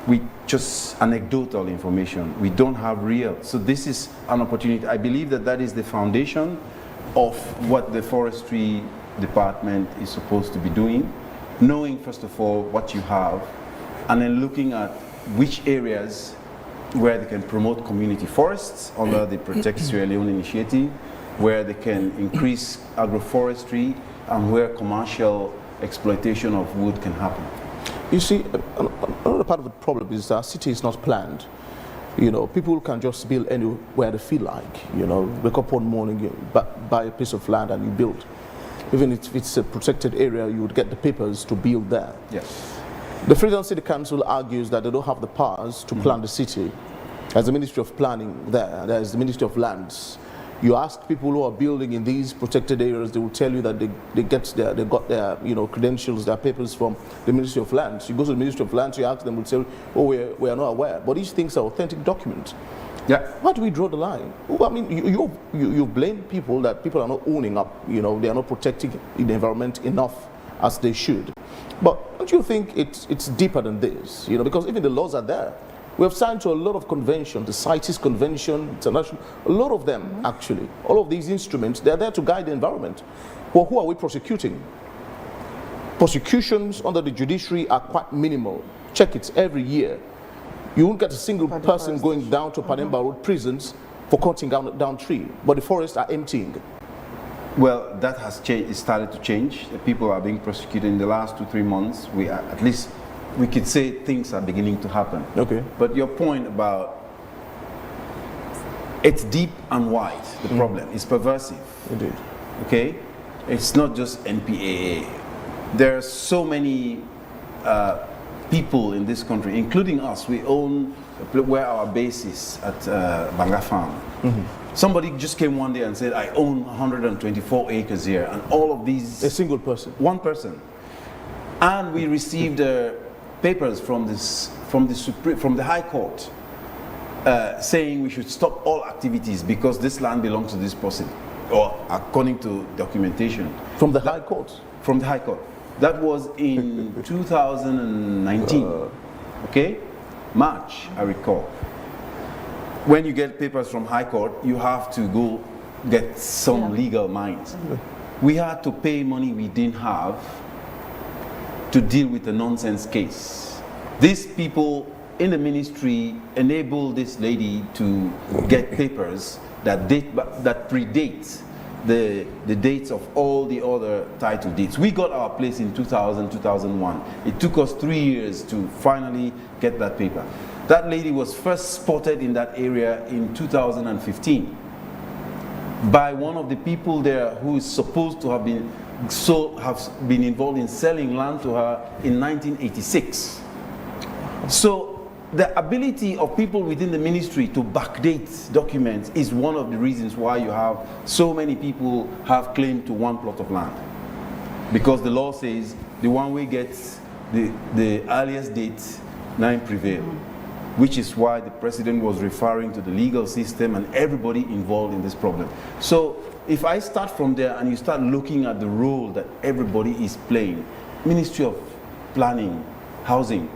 We just anecdotal information. We don't have real. So this is an opportunity. I believe that that is the foundation of what the forestry department is supposed to be doing. Knowing, first of all, what you have, and then looking at which areas where they can promote community forests under the Protect Sierra Leone initiative, where they can increase agroforestry, and where commercial exploitation of wood can happen. You see, another part of the problem is that city is not planned. You know, people can just build anywhere they feel like. You know, wake up one morning, you buy a piece of land and you build. Even if it's a protected area, you would get the papers to build there. Yes. The Freedom City Council argues that they don't have the powers to plan the city. As the Ministry of Planning there is the Ministry of Lands. You ask people who are building in these protected areas, they will tell you that they got their credentials, their papers from the Ministry of Lands. You go to the Ministry of Lands, you ask them, will say, oh, we are not aware. But these things are authentic documents. Yeah. Why do we draw the line? I mean, you blame people that people are not owning up. You know, they are not protecting the environment enough as they should. But don't you think it's deeper than this? You know, because even the laws are there. We have signed to a lot of conventions, the CITES Convention, international, a lot of them actually. All of these instruments, they're there to guide the environment. Well, who are we prosecuting? Prosecutions under the judiciary are quite minimal. Check it every year. You won't get a single person going down to Panemba Road prisons for cutting down tree, but the forests are emptying. Well, that has changed. It started to change. People are being prosecuted in the last 2-3 months. We are, at least we could say things are beginning to happen. Okay. But your point about it's deep and wide, the problem is pervasive. Indeed. Okay? It's not just NPAA. There are so many people in this country, including us. We own where our base is at Banga Farm. Somebody just came one day and said, I own 124 acres here, and all of these... A single person? One person. And we received papers from the High Court saying we should stop all activities because this land belongs to this person, or according to documentation. From the High Court? From the High Court. That was in 2019, okay? March, I recall. When you get papers from High Court, you have to go get some legal minds. We had to pay money we didn't have to deal with a nonsense case. These people in the ministry enabled this lady to get papers that predate the dates of all the other title deeds. We got our place in 2000, 2001. It took us 3 years to finally get that paper. That lady was first spotted in that area in 2015 by one of the people there who is supposed to have been involved in selling land to her in 1986. So the ability of people within the ministry to backdate documents is one of the reasons why you have so many people have claim to one plot of land. Because the law says the one we get the earliest date, 9 prevail. Which is why the president was referring to the legal system and everybody involved in this problem. So if I start from there and you start looking at the role that everybody is playing, Ministry of Planning, Housing,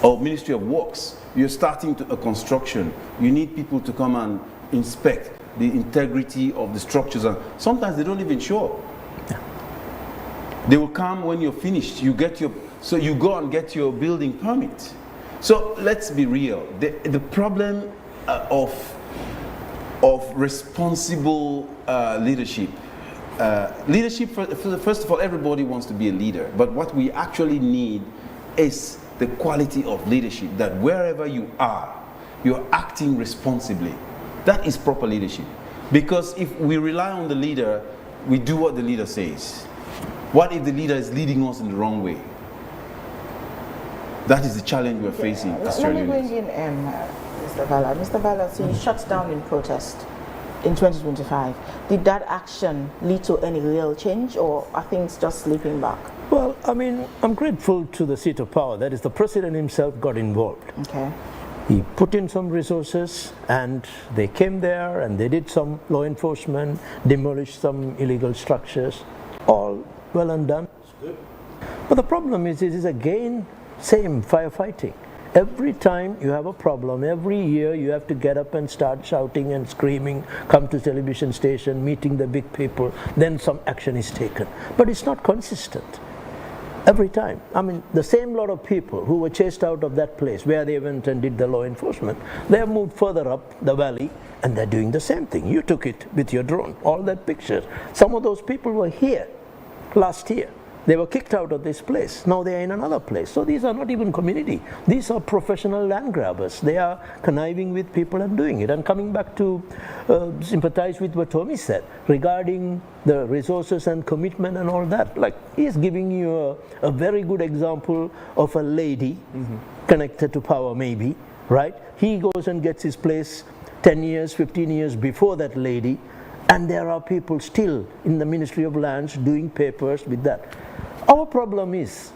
or Ministry of Works, you're starting a construction. You need people to come and inspect the integrity of the structures. And sometimes they don't even show up. They will come when you're finished. So you go and get your building permit. So let's be real. The problem of responsible leadership. Leadership, first of all, everybody wants to be a leader. But what we actually need is the quality of leadership, that wherever you are, you're acting responsibly. That is proper leadership. Because if we rely on the leader, we do what the leader says. What if the leader is leading us in the wrong way? That is the challenge we're facing as Let me bring in Mr. Vala. Mr. Vala, so you shut down in protest in 2025. Did that action lead to any real change, or are things just slipping back? Well, I mean, I'm grateful to the seat of power. That is, the president himself got involved. Okay. He put in some resources, and they came there and they did some law enforcement, demolished some illegal structures. All well and done. But the problem is, it is again same firefighting. Every time you have a problem, every year you have to get up and start shouting and screaming, come to television station, meeting the big people, then some action is taken. But it's not consistent. Every time. I mean, the same lot of people who were chased out of that place where they went and did the law enforcement, they have moved further up the valley and they're doing the same thing. You took it with your drone, all that pictures. Some of those people were here last year. They were kicked out of this place. Now they are in another place. So these are not even community. These are professional land grabbers. They are conniving with people and doing it. And coming back to sympathize with what Tommy said regarding the resources and commitment and all that. Like, he's giving you a very good example of a lady connected to power maybe, right? He goes and gets his place 10 years, 15 years before that lady. And there are people still in the Ministry of Lands doing papers with that. Our problem is,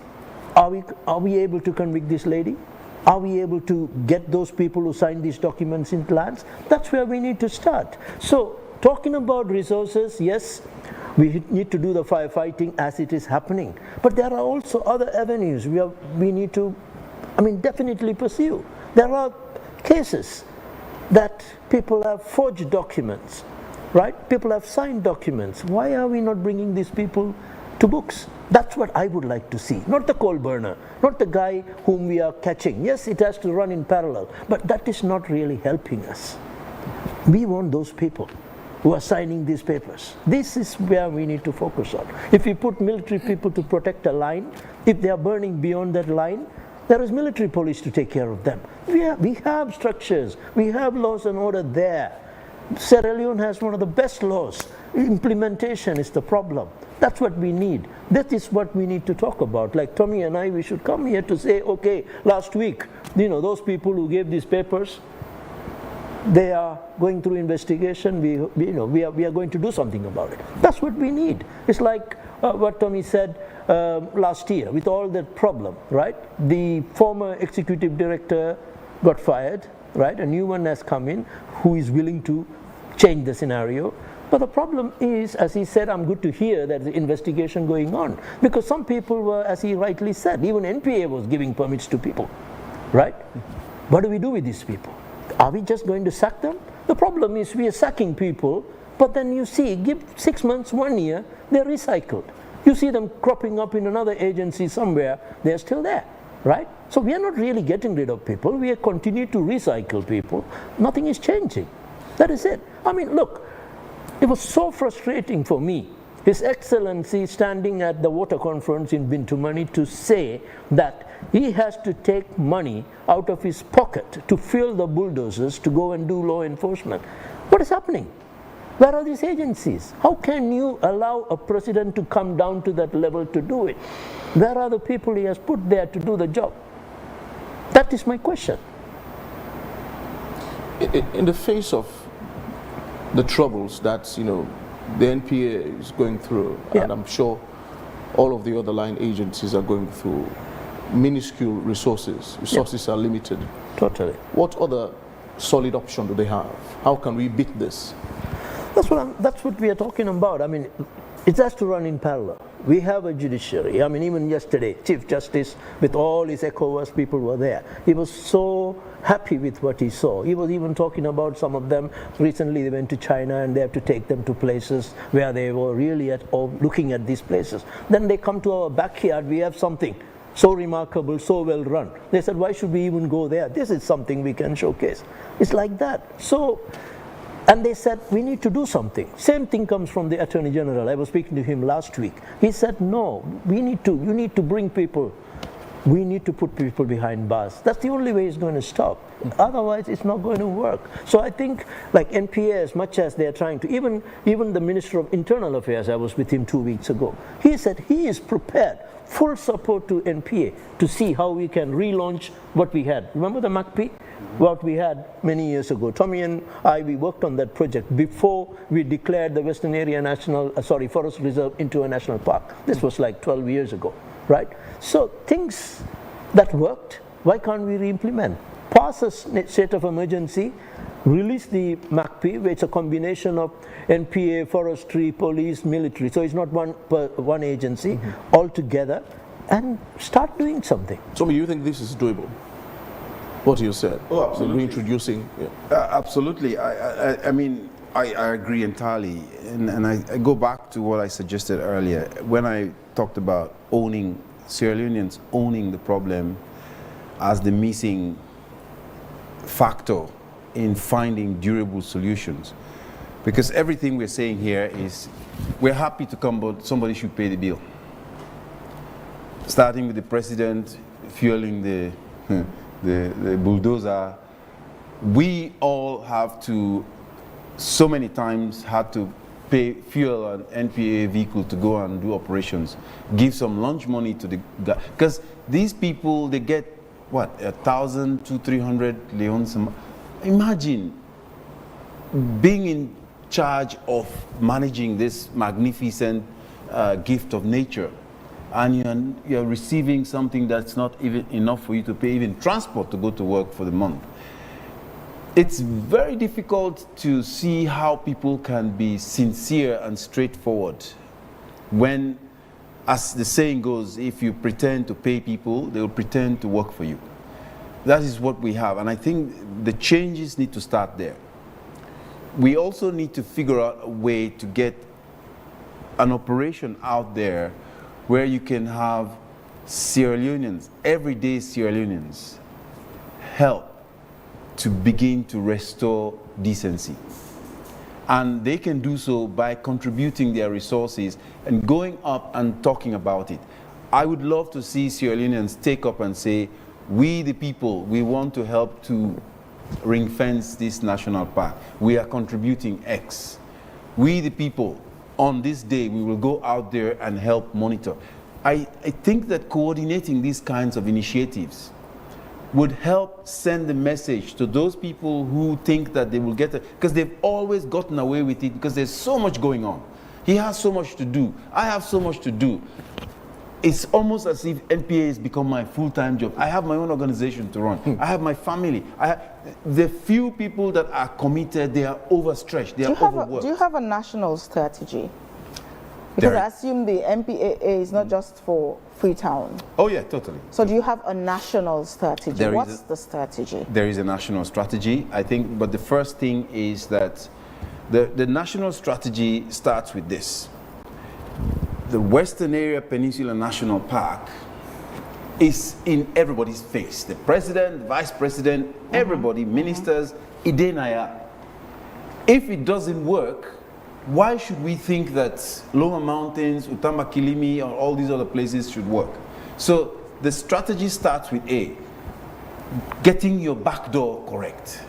are we able to convict this lady? Are we able to get those people who signed these documents into lands? That's where we need to start. So, talking about resources, yes, we need to do the firefighting as it is happening. But there are also other avenues we need to, definitely pursue. There are cases that people have forged documents, right? People have signed documents. Why are we not bringing these people to books? That's what I would like to see. Not the coal burner, not the guy whom we are catching. Yes, it has to run in parallel, but that is not really helping us. We want those people who are signing these papers. This is where we need to focus on. If we put military people to protect a line, if they are burning beyond that line, there is military police to take care of them. We have structures, we have laws and order there. Sierra Leone has one of the best laws. Implementation is the problem. That's what we need. That is what we need to talk about. Like Tommy and I, we should come here to say, okay, last week, those people who gave these papers, they are going through investigation. We are going to do something about it. That's what we need. It's like what Tommy said last year with all that problem, right? The former executive director got fired, right? A new one has come in who is willing to change the scenario. But the problem is, as he said, I'm good to hear that the investigation going on. Because some people were, as he rightly said, even NPA was giving permits to people, right? What do we do with these people? Are we just going to sack them? The problem is we are sacking people, but then you see, give 6 months, 1 year, they're recycled. You see them cropping up in another agency somewhere, they're still there, right? So we are not really getting rid of people, we are continuing to recycle people. Nothing is changing. That is it. Look, it was so frustrating for me, His Excellency standing at the water conference in Bintumani to say that he has to take money out of his pocket to fuel the bulldozers to go and do law enforcement. What is happening? Where are these agencies? How can you allow a president to come down to that level to do it? Where are the people he has put there to do the job? That is my question. In the face of the troubles that the NPA is going through, and I'm sure all of the other line agencies are going through, minuscule resources are limited. Totally. What other solid option do they have? How can we beat this? That's what we are talking about. It has to run in parallel. We have a judiciary. Even yesterday, Chief Justice with all his ECOWAS people were there. He was so happy with what he saw. He was even talking about some of them. Recently they went to China and they have to take them to places where they were really looking at these places. Then they come to our backyard, we have something so remarkable, so well run. They said, why should we even go there? This is something we can showcase. It's like that. And they said, we need to do something. Same thing comes from the Attorney General. I was speaking to him last week. He said, no, you need to bring people. We need to put people behind bars. That's the only way it's going to stop. Otherwise, it's not going to work. So I think, like NPA, as much as they're trying to, even the Minister of Internal Affairs, I was with him 2 weeks ago. He said he is prepared, full support to NPA, to see how we can relaunch what we had. Remember the MACP? What we had many years ago. Tommy and I, we worked on that project before we declared the Western Area Forest Reserve into a national park. This was like 12 years ago, right? So things that worked, why can't we re-implement? Pass a state of emergency, release the MACP, where it's a combination of NPA, forestry, police, military. So it's not one agency altogether, and start doing something. So you think this is doable? What you said? Oh, absolutely. Reintroducing. Absolutely. I agree entirely. And I go back to what I suggested earlier. When I talked about Sierra Leoneans owning the problem as the missing factor in finding durable solutions. Because everything we're saying here is, we're happy to come, but somebody should pay the bill. Starting with the president fueling the bulldozer, we all have to, so many times, had to pay fuel an NPA vehicle to go and do operations, give some lunch money to the guy, because these people, they get what, 1,000, 200, 300 leones. Imagine being in charge of managing this magnificent gift of nature, and you're receiving something that's not even enough for you to pay even transport to go to work for the month. It's very difficult to see how people can be sincere and straightforward when, as the saying goes, if you pretend to pay people, they will pretend to work for you. That is what we have, and I think the changes need to start there. We also need to figure out a way to get an operation out there where you can have Sierra Leoneans, everyday Sierra Leoneans, help to begin to restore decency. And they can do so by contributing their resources and going up and talking about it. I would love to see Sierra Leoneans take up and say, we the people, we want to help to ring fence this national park. We are contributing X. We the people, on this day, we will go out there and help monitor. I think that coordinating these kinds of initiatives would help send the message to those people who think that they will get it, because they've always gotten away with it because there's so much going on. He has so much to do. I have so much to do. It's almost as if NPA has become my full-time job. I have my own organization to run. I have my family. The few people that are committed, they are overstretched. They are overworked. Do you have a national strategy? Because I assume the MPAA is not just for Freetown. Oh yeah, totally. So do you have a national strategy? What's the strategy? There is a national strategy, I think, but the first thing is that the national strategy starts with this. The Western Area Peninsula National Park is in everybody's face. The president, vice president, everybody, ministers, Idenaya. If it doesn't work, why should we think that Lower Mountains, Utamakilimi, or all these other places should work? So the strategy starts with A, getting your back door correct.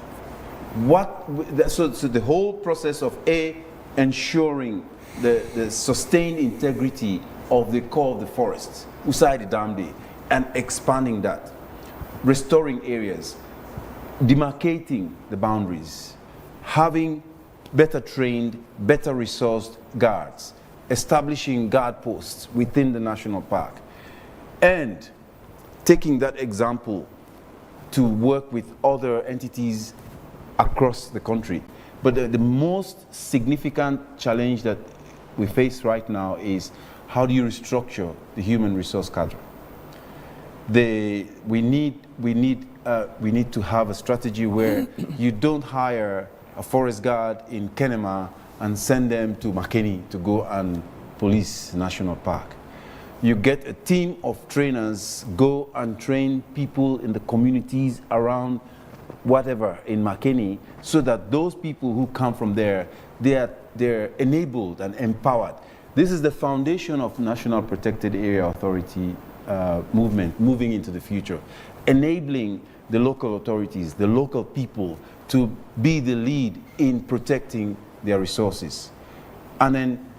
So the whole process of A, ensuring the sustained integrity of the core of the forests, Usai Dambi, and expanding that, restoring areas, demarcating the boundaries, having better trained, better resourced guards, establishing guard posts within the national park, and taking that example to work with other entities across the country. But the most significant challenge that we face right now is how do you restructure the human resource cadre? We need to have a strategy where you don't hire a forest guard in Kenema and send them to Makeni to go and police National Park. You get a team of trainers, go and train people in the communities around whatever in Makeni, so that those people who come from there, they're enabled and empowered. This is the foundation of National Protected Area Authority movement moving into the future, enabling the local authorities, the local people, to be the lead in protecting their resources, and then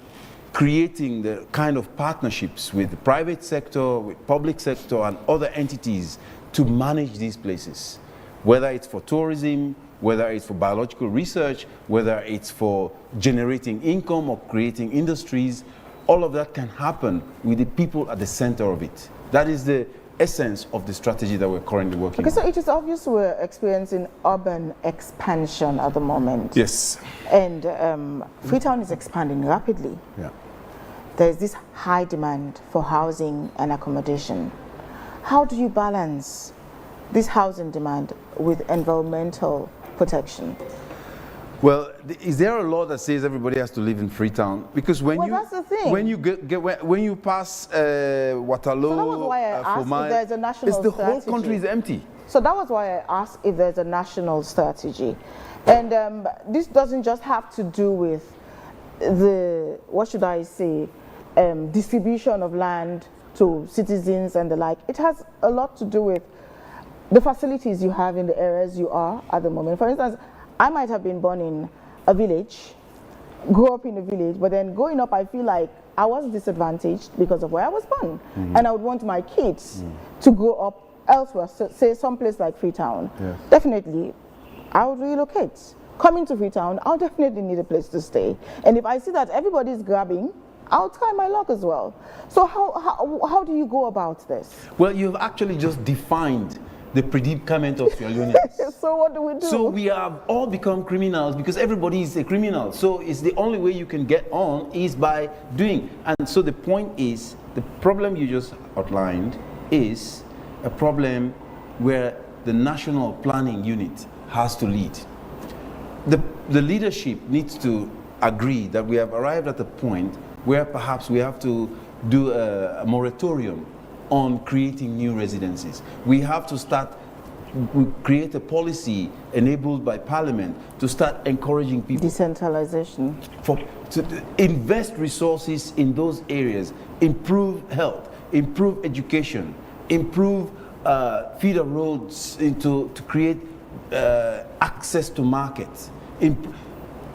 creating the kind of partnerships with the private sector, with public sector, and other entities to manage these places, whether it's for tourism, whether it's for biological research, whether it's for generating income or creating industries. All of that can happen with the people at the center of it. That is the essence of the strategy that we're currently working on. So it is obvious we're experiencing urban expansion at the moment. Yes. And Freetown is expanding rapidly. Yeah. There's this high demand for housing and accommodation. How do you balance this housing demand with environmental protection? Well, is there a law that says everybody has to live in Freetown? Because when that's the thing. when you pass Waterloo, So that was why I asked if there's a national the strategy. whole country is empty. So that was why I asked if there's a national strategy. And this doesn't just have to do with the, what should I say, distribution of land to citizens and the like. It has a lot to do with the facilities you have in the areas you are at the moment. For instance, I might have been born in a village, grew up in a village, but then growing up I feel like I was disadvantaged because of where I was born. And I would want my kids to grow up elsewhere, so say someplace like Freetown. Yes. Definitely, I would relocate. Coming to Freetown, I'll definitely need a place to stay. And if I see that everybody's grabbing, I'll try my luck as well. So how do you go about this? Well, you've actually just defined the predicament of Sierra Leoneans. So what do we do? So we have all become criminals because everybody is a criminal. So it's the only way you can get on is by doing. And so the point is, the problem you just outlined is a problem where the National Planning Unit has to lead. The leadership needs to agree that we have arrived at a point where perhaps we have to do a moratorium on creating new residencies. We have to create a policy enabled by Parliament to start encouraging people. Decentralization. To invest resources in those areas, improve health, improve education, improve feeder roads to create access to markets.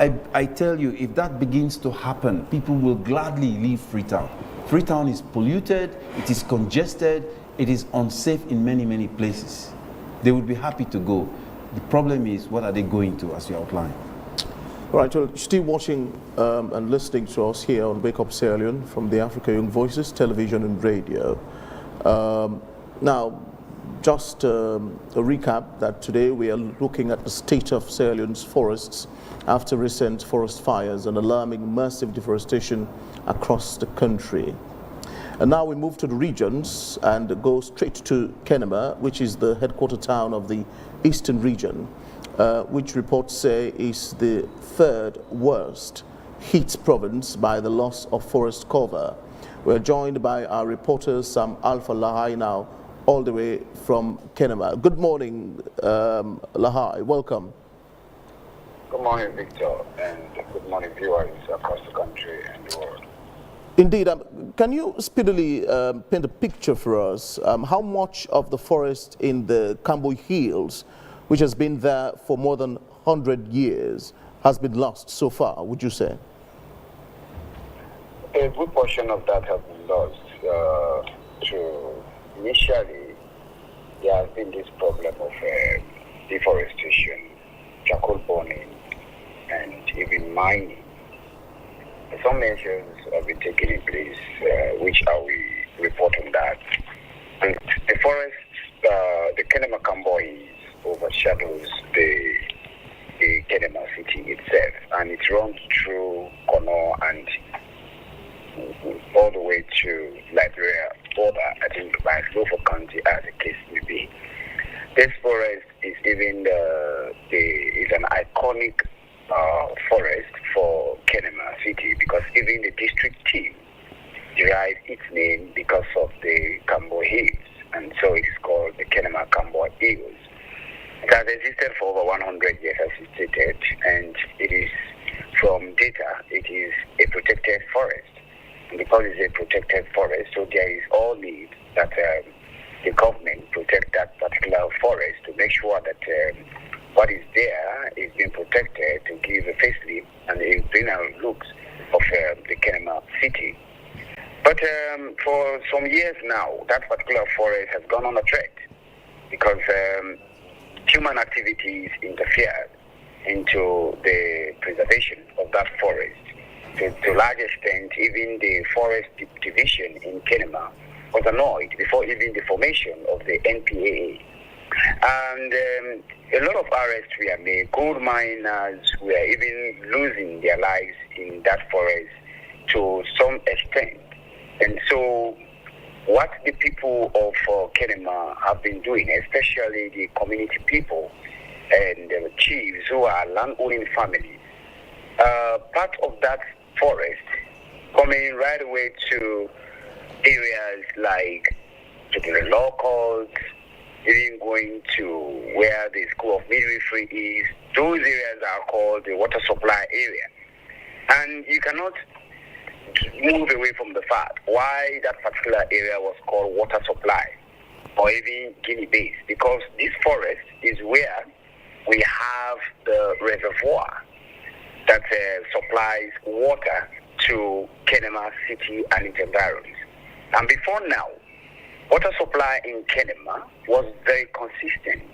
I tell you, if that begins to happen, people will gladly leave Freetown. Freetown is polluted, it is congested, it is unsafe in many, many places. They would be happy to go. The problem is, what are they going to, as you outlined? All right, well, still watching and listening to us here on Wake Up Sierra Leone from the Africa Young Voices, television and radio. Now, just a recap that today we are looking at the state of Sierra Leone's forests after recent forest fires and alarming massive deforestation across the country. And now we move to the regions and go straight to Kenema, which is the headquarter town of the eastern region, which reports say is the third worst hit province by the loss of forest cover. We're joined by our reporter Sam Alpha Lahai now, all the way from Kenema. Good morning, Lahai. Welcome. Good morning, Victor, and good morning, viewers across the country and the world. Indeed. Can you speedily paint a picture for us? How much of the forest in the Cambo Hills, which has been there for more than 100 years, has been lost so far, would you say? A good portion of that has been lost. Initially, there has been this problem of deforestation, charcoal burning, and even mining. Some measures have been taken in place, which I will report on that. And the forest, the Kenema Camboy overshadows the Kenema city itself, and it runs through Kono and all the way to Liberia border, I think by Lofa County, as the case may be. This forest is even is an iconic forest for Kenema city, because even the district team derived its name because of the Cambo Hills, and so it is called the Kenema Cambo Hills. It has existed for over 100 years, as you stated, and it is, from data, it is a protected forest. And because it's a protected forest, so there is all need that the government protect that particular forest to make sure that what is there is being protected, to give a facelift and a greener looks of the Kenema city. But for some years now, that particular forest has gone on a threat because human activities interfered into the preservation of that forest. To a large extent, even the forest division in Kenema was annoyed before even the formation of the NPAA. And a lot of arrests were made. Gold miners were even losing their lives in that forest to some extent. And so what the people of Kenema have been doing, especially the community people and the chiefs who are land-owning families, part of that forest coming right away to areas like the law courts, even going to where the School of Midwifery is. Those areas are called the water supply area. And you cannot move away from the fact why that particular area was called water supply or even Guinea Base, because this forest is where we have the reservoir that supplies water to Kenema City and its environs. And before now, water supply in Kenema was very consistent.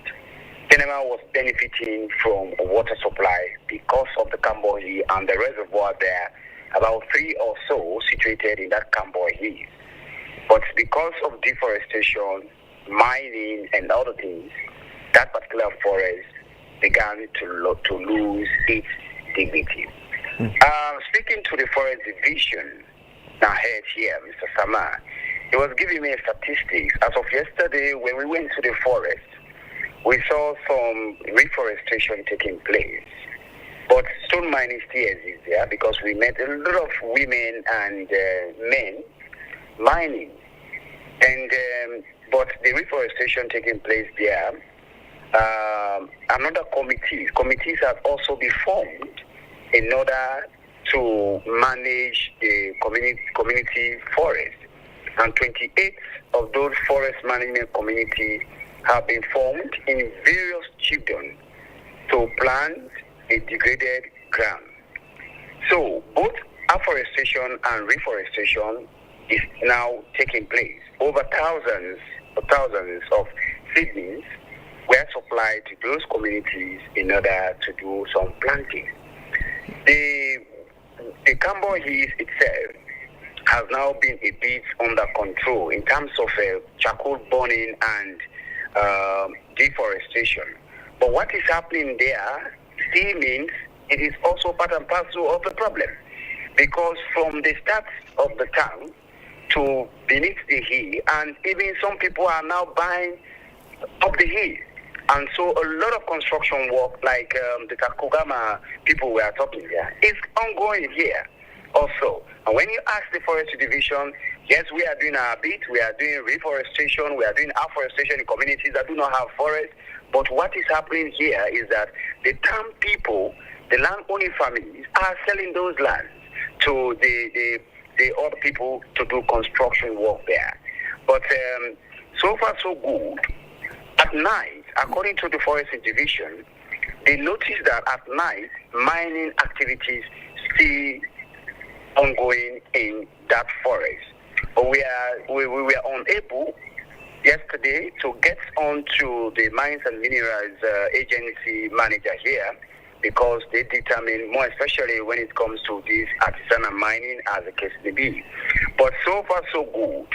Kenema was benefiting from water supply because of the Camboy and the reservoir there, about 3 or so situated in that Camboy. But because of deforestation, mining, and other things, that particular forest began to lose its dignity. Speaking to the Forest Division, now head here, Mr. Sama, he was giving me statistics. As of yesterday, when we went to the forest, we saw some reforestation taking place. But stone mining still exists there because we met a lot of women and men mining. And but the reforestation taking place there, another committees have also been formed in order to manage the community forest. And 28 of those forest management communities have been formed in various chiefdoms to plant a degraded ground. So both afforestation and reforestation is now taking place. Over thousands of seedlings were supplied to those communities in order to do some planting. The Cambo Hills itself has now been a bit under control in terms of charcoal burning and deforestation. But what is happening there still means it is also part and parcel of the problem. Because from the start of the town to beneath the hill, and even some people are now buying up the hill. And so a lot of construction work, like the Tacugama people we are talking here, is ongoing here also. And when you ask the Forestry Division, yes, we are doing our bit, we are doing reforestation, we are doing afforestation in communities that do not have forests. But what is happening here is that the town people, the land-owning families, are selling those lands to the other people to do construction work there. But so far so good. At night, according to the Forestry Division, they noticed that at night, mining activities still ongoing in that forest. But we were unable yesterday to get onto the Mines and Minerals Agency manager here, because they determine, more especially when it comes to this artisanal mining, as the case may be. But so far so good.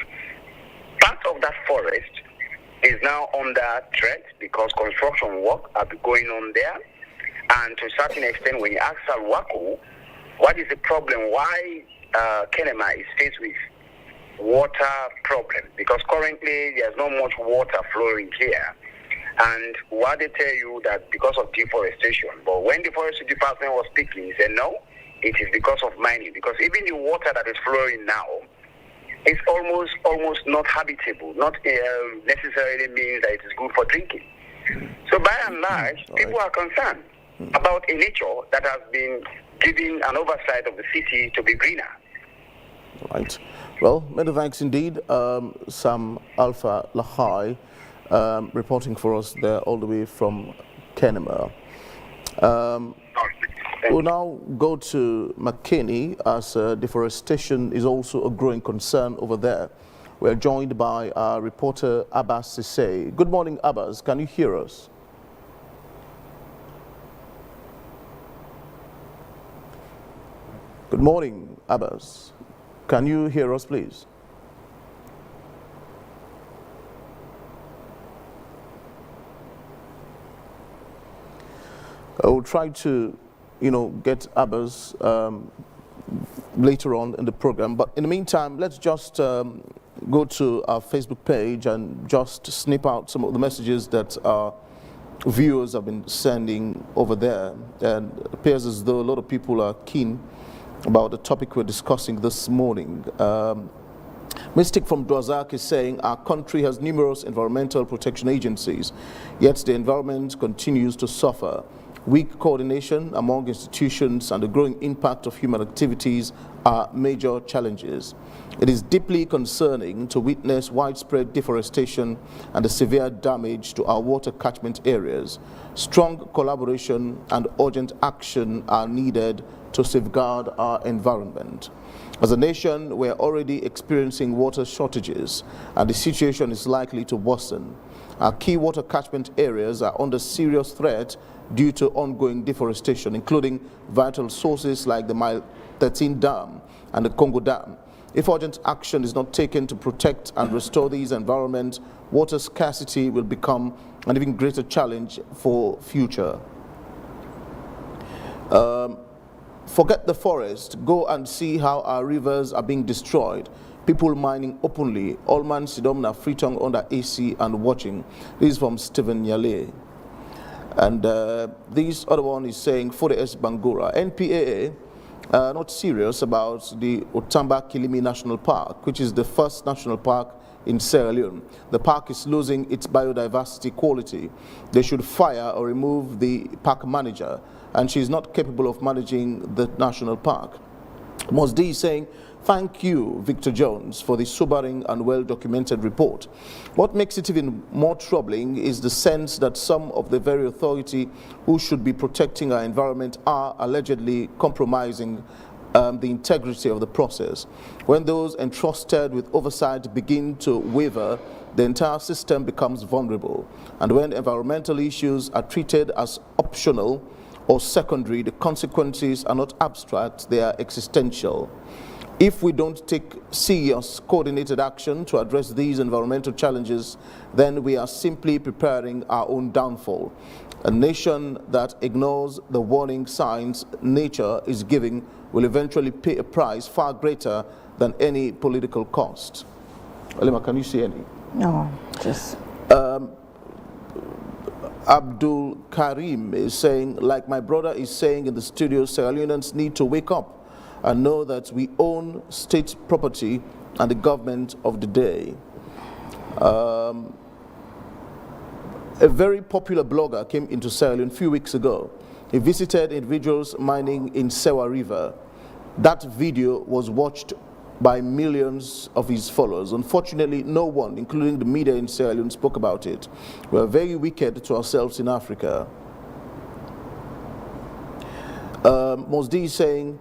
Part of that forest is now under threat because construction work are going on there. And to a certain extent, when you ask Salwako, what is the problem? Why Kenema is faced with water problem? Because currently there's not much water flowing here. And what they tell you that because of deforestation. But when the Forestry Department was speaking, he said no, it is because of mining. Because even the water that is flowing now is almost not habitable, not necessarily means that it is good for drinking. So by and large, people are concerned about a nature that has been given an oversight of the city to be greener. Right. Well, many thanks indeed, Sam Alpha Lahai, reporting for us there all the way from Kenema. We'll now go to Makeni, as deforestation is also a growing concern over there. We're joined by our reporter Abbas Sisse. Good morning, Abbas. Can you hear us? Good morning, Abbas. Can you hear us, please? I will try to, get Abbas later on in the program. But in the meantime, let's just go to our Facebook page and just snip out some of the messages that are viewers have been sending over there, and it appears as though a lot of people are keen about the topic we're discussing this morning. Mystic from Dwazak is saying our country has numerous environmental protection agencies, yet the environment continues to suffer. Weak coordination among institutions and the growing impact of human activities are major challenges. It is deeply concerning to witness widespread deforestation and the severe damage to our water catchment areas. Strong collaboration and urgent action are needed to safeguard our environment. As a nation, we are already experiencing water shortages, and the situation is likely to worsen. Our key water catchment areas are under serious threat due to ongoing deforestation, including vital sources like the Mile 13 Dam and the Congo Dam. If urgent action is not taken to protect and restore these environments, water scarcity will become an even greater challenge for future. Forget the forest, go and see how our rivers are being destroyed. People mining openly, all man Sidomna Freetong under AC and watching. This is from Stephen Yale. And this other one is saying, for the S. Bangura, NPAA not serious about the Otamba Kilimi National Park, which is the first national park in Sierra Leone. The park is losing its biodiversity quality. They should fire or remove the park manager, and she is not capable of managing the national park. Mosdi is saying, thank you, Victor Jones, for the sobering and well-documented report. What makes it even more troubling is the sense that some of the very authority who should be protecting our environment are allegedly compromising the integrity of the process. When those entrusted with oversight begin to waver, the entire system becomes vulnerable. And when environmental issues are treated as optional or secondary, the consequences are not abstract, they are existential. If we don't take serious coordinated action to address these environmental challenges, then we are simply preparing our own downfall. A nation that ignores the warning signs nature is giving will eventually pay a price far greater than any political cost. Alima, can you see any? No, just... Abdul Karim is saying, like my brother is saying in the studio, Sierra Leoneans need to wake up and know that we own state property and the government of the day. A very popular blogger came into Sierra Leone a few weeks ago. He visited individuals mining in Sewa River. That video was watched by millions of his followers. Unfortunately, no one, including the media in Sierra Leone, spoke about it. We are very wicked to ourselves in Africa. Mosdi is saying,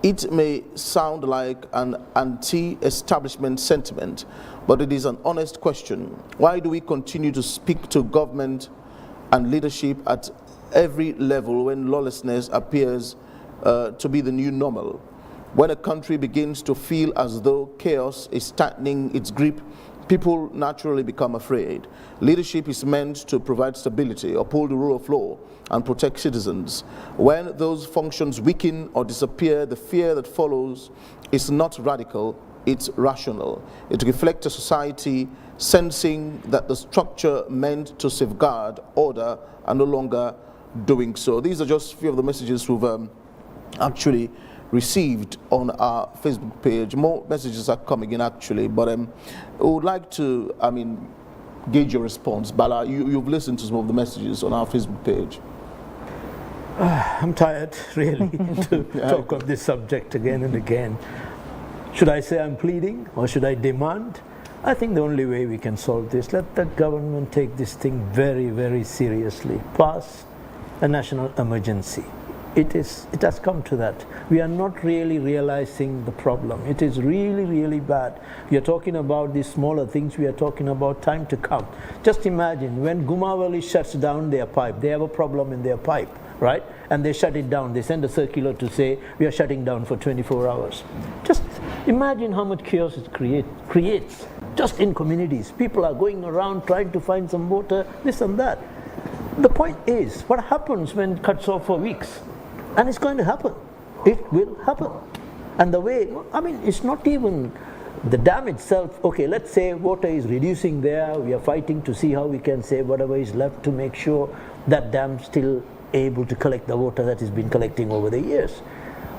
it may sound like an anti-establishment sentiment, but it is an honest question. Why do we continue to speak to government and leadership at every level when lawlessness appears to be the new normal? When a country begins to feel as though chaos is tightening its grip, people naturally become afraid. Leadership is meant to provide stability, uphold the rule of law, and protect citizens. When those functions weaken or disappear, the fear that follows is not radical, it's rational. It reflects a society sensing that the structure meant to safeguard order are no longer doing so. These are just a few of the messages we've actually received on our Facebook page. More messages are coming in actually, but I would like to, gauge your response. Bala, you've listened to some of the messages on our Facebook page. I'm tired, really, to talk of this subject again and again. Should I say I'm pleading or should I demand? I think the only way we can solve this, let the government take this thing very, very seriously. Pass a national emergency. It has come to that. We are not really realizing the problem. It is really, really bad. We are talking about these smaller things. We are talking about time to come. Just imagine when Gumawali shuts down their pipe, they have a problem in their pipe, right? And they shut it down. They send a circular to say, we are shutting down for 24 hours. Just imagine how much chaos it creates just in communities. People are going around trying to find some water, this and that. The point is, what happens when it cuts off for weeks? And it's going to happen. It will happen. And the way, it's not even The dam itself, okay, let's say water is reducing there. We are fighting to see how we can save whatever is left to make sure that dam still able to collect the water that has been collecting over the years.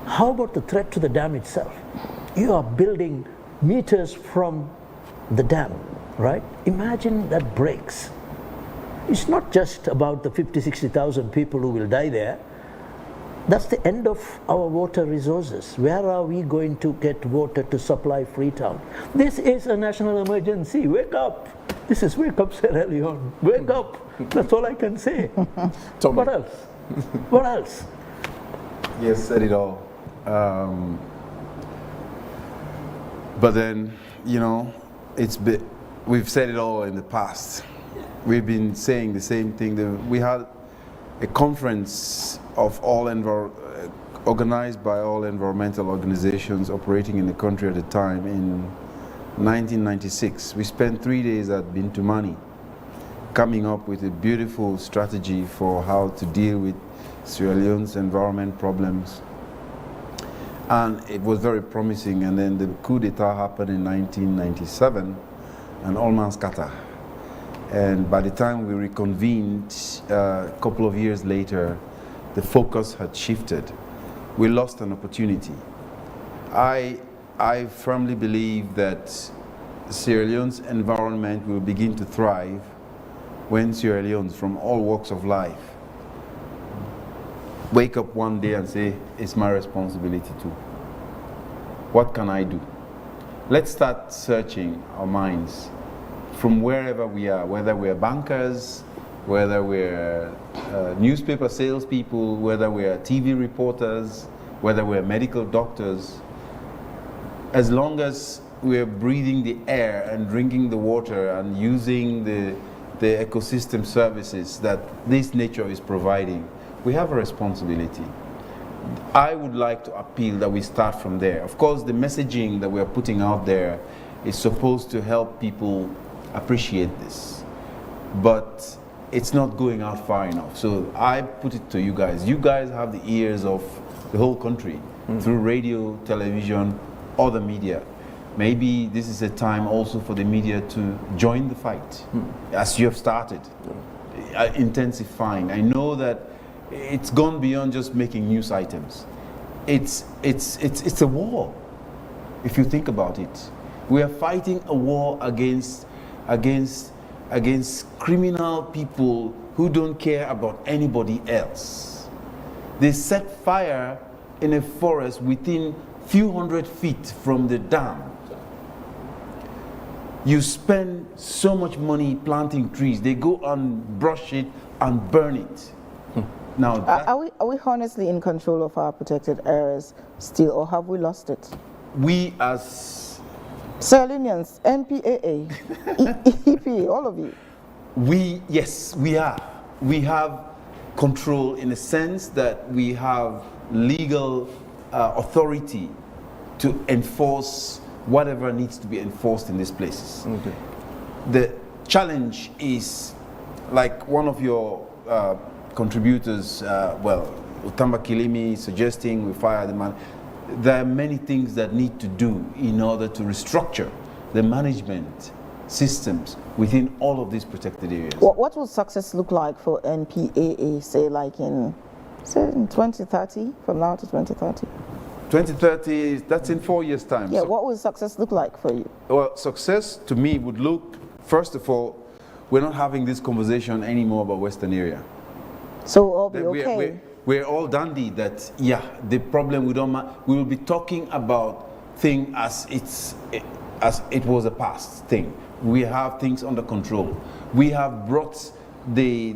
How about the threat to the dam itself? You are building meters from the dam, right? Imagine that breaks. It's not just about the 50,000-60,000 people who will die there. That's the end of our water resources. Where are we going to get water to supply Freetown? This is a national emergency. Wake up. This is Wake Up, Sierra Leone. Wake up. That's all I can say. What else? What else? Yes, said it all. But then, you know, we've said it all in the past. We've been saying the same thing. We had a conference of organized by all environmental organizations operating in the country at the time in 1996. We spent 3 days at Bintumani coming up with a beautiful strategy for how to deal with Sierra Leone's environment problems. And it was very promising, and then the coup d'etat happened in 1997 and all man scatter. And by the time we reconvened a couple of years later, the focus had shifted. We lost an opportunity. I firmly believe that Sierra Leone's environment will begin to thrive when Sierra Leoneans from all walks of life wake up one day and say, it's my responsibility too. What can I do? Let's start searching our minds from wherever we are, whether we're bankers, whether we're newspaper salespeople, whether we're TV reporters, whether we're medical doctors. As long as we're breathing the air and drinking the water and using the ecosystem services that this nature is providing, we have a responsibility. I would like to appeal that we start from there. Of course, the messaging that we're putting out there is supposed to help people appreciate this, but it's not going out far enough. So I put it to you guys. You guys have the ears of the whole country through radio, television, other media. Maybe this is a time also for the media to join the fight, as you have started, intensifying. I know that it's gone beyond just making news items. It's a war, if you think about it. We are fighting a war against criminal people who don't care about anybody else. They set fire in a forest within few hundred feet from the dam. You spend so much money planting trees, they go and brush it and burn it. Now, are we honestly in control of our protected areas still, or have we lost it? We as Sierra Leoneans, MPAA, EPA, all of you. Yes, we are. We have control in the sense that we have legal authority to enforce whatever needs to be enforced in these places. Okay. The challenge is, like one of your contributors, Utamba Kilimi, suggesting we fire the man. There are many things that need to do in order to restructure the management systems within all of these protected areas. What will success look like for NPAA, say in 2030, from now to 2030? 2030, that's in 4 years' time. Yeah, so what will success look like for you? Well, success to me would look, first of all, we're not having this conversation anymore about Western area. So we'll all be okay? We're all dandy that, yeah, the problem we will be talking about things as it was a past thing. We have things under control. We have brought the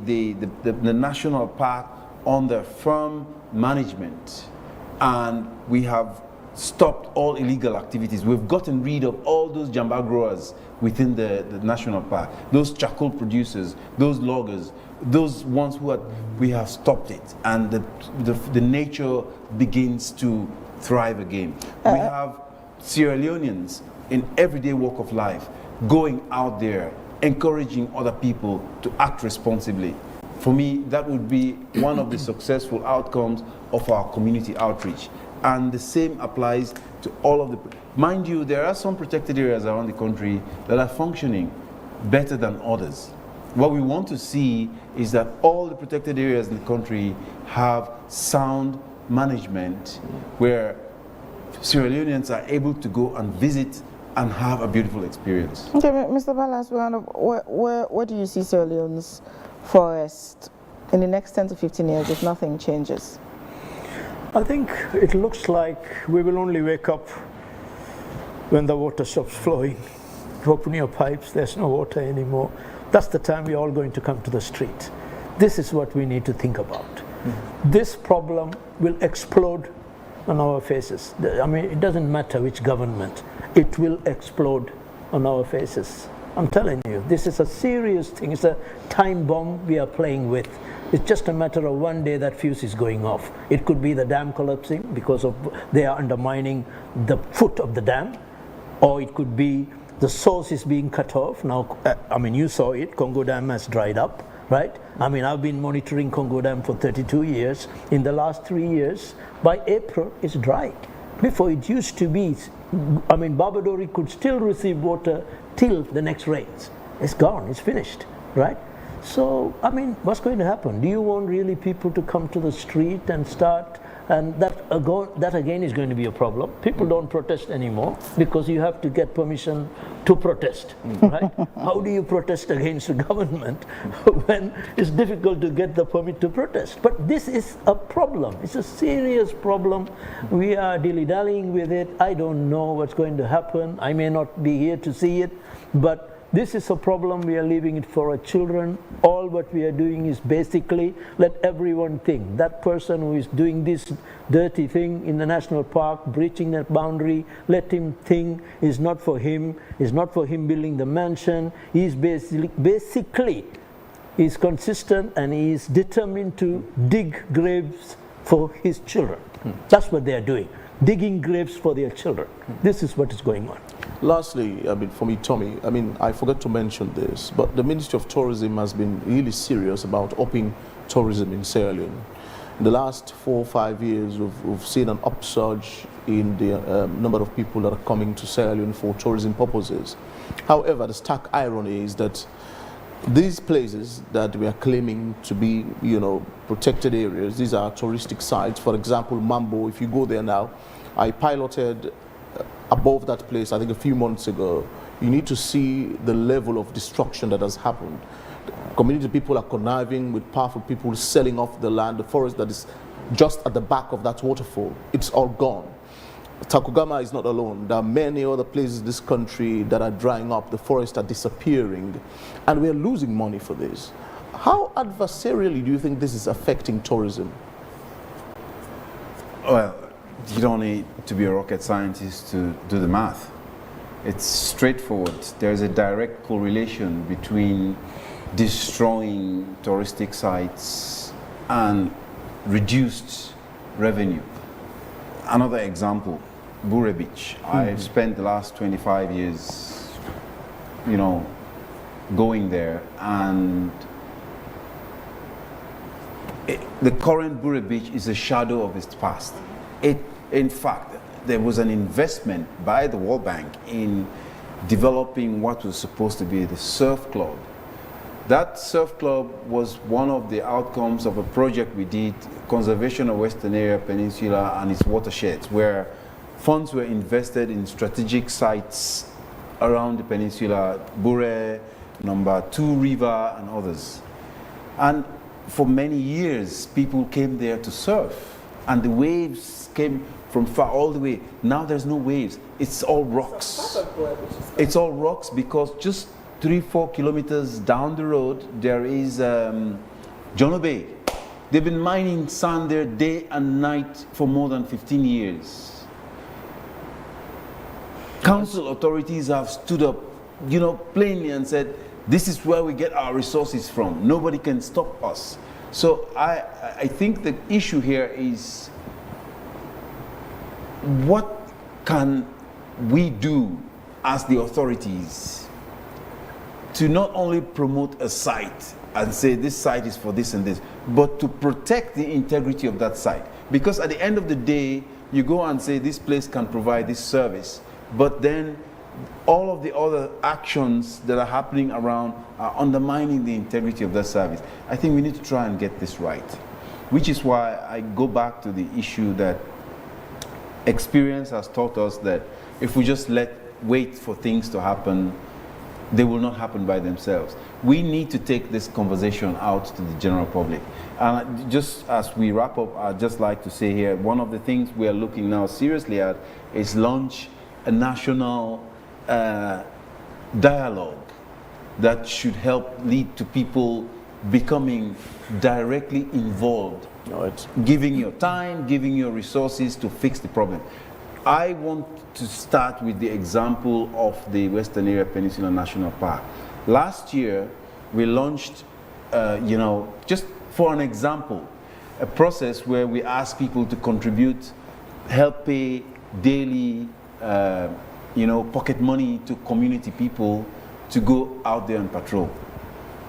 national park under firm management, and we have stopped all illegal activities. We've gotten rid of all those jamba growers within the national park, those charcoal producers, those loggers, those ones we have stopped it, and the nature begins to thrive again. We have Sierra Leoneans in everyday walk of life going out there, encouraging other people to act responsibly. For me, that would be one of the successful outcomes of our community outreach. And the same applies to all of the... Mind you, there are some protected areas around the country that are functioning better than others. What we want to see is that all the protected areas in the country have sound management where Sierra Leoneans are able to go and visit and have a beautiful experience. Okay, Mr. Ballas, where do you see Sierra Leone's forest in the next 10 to 15 years if nothing changes? I think it looks like we will only wake up when the water stops flowing. You open your pipes, there's no water anymore. That's the time we're all going to come to the street. This is what we need to think about. This problem will explode on our faces. I mean, it doesn't matter which government, it will explode on our faces. I'm telling you, this is a serious thing. It's a time bomb we are playing with. It's just a matter of one day that fuse is going off. It could be the dam collapsing because of they are undermining the foot of the dam, or it could be the source is being cut off. Now, I mean, you saw it, Congo Dam has dried up, right? I mean, I've been monitoring Congo Dam for 32 years. In the last 3 years, by April, it's dry. Before it used to be, I mean, Barbadori could still receive water till the next rains. It's gone, it's finished, right? So, I mean, what's going to happen? Do you want really people to come to the street and start? And that again is going to be a problem. People don't protest anymore because you have to get permission to protest, right? How do you protest against the government when it's difficult to get the permit to protest? But this is a problem. It's a serious problem. We are dilly-dallying with it. I don't know what's going to happen. I may not be here to see it, but this is a problem. We are leaving it for our children. All what we are doing is basically let everyone think that person who is doing this dirty thing in the national park, breaching that boundary, let him think is not for him, is not for him building the mansion. He's basically he's consistent and he is determined to dig graves for his children. That's what they are doing. Digging graves for their children. This is what is going on. Lastly, I mean, for me, Tommy, I mean, I forgot to mention this, but the Ministry of Tourism has been really serious about upping tourism in Sierra Leone. In the last 4 or 5 years, we've seen an upsurge in the number of people that are coming to Sierra Leone for tourism purposes. However, the stark irony is that these places that we are claiming to be, you know, protected areas, these are touristic sites. For example, Mambo, if you go there now, I piloted above that place, I think a few months ago. You need to see the level of destruction that has happened. Community people are conniving with powerful people selling off the land, the forest that is just at the back of that waterfall. It's all gone. Tacugama is not alone. There are many other places in this country that are drying up. The forests are disappearing, and we are losing money for this. How adversarially do you think this is affecting tourism? Well, you don't need to be a rocket scientist to do the math. It's straightforward. There's a direct correlation between destroying touristic sites and reduced revenue. Another example, Bure Beach. I've spent the last 25 years, you know, going there, and the current Bure Beach is a shadow of its past. In fact, there was an investment by the World Bank in developing what was supposed to be the surf club. That surf club was one of the outcomes of a project we did, Conservation of Western Area Peninsula and its watersheds, where funds were invested in strategic sites around the peninsula, Bure, Number 2 River, and others. And for many years, people came there to surf, and the waves came from far all the way. Now there's no waves. It's all rocks. It's all rocks because just 3-4 kilometers down the road, there is Jono Bay. They've been mining sand there day and night for more than 15 years. Council authorities have stood up, you know, plainly and said, this is where we get our resources from. Nobody can stop us. So I think the issue here is, what can we do as the authorities to not only promote a site and say this site is for this and this, but to protect the integrity of that site? Because at the end of the day, you go and say this place can provide this service, but then all of the other actions that are happening around are undermining the integrity of that service. I think we need to try and get this right, which is why I go back to the issue that experience has taught us that if we just wait for things to happen, they will not happen by themselves. We need to take this conversation out to the general public. And just as we wrap up, I'd just like to say here, one of the things we are looking now seriously at is launch a national dialogue that should help lead to people becoming directly involved, giving your time, giving your resources to fix the problem. I want to start with the example of the Western Area Peninsula National Park. Last year, we launched, just for an example, a process where we ask people to contribute, help pay daily, pocket money to community people to go out there and patrol.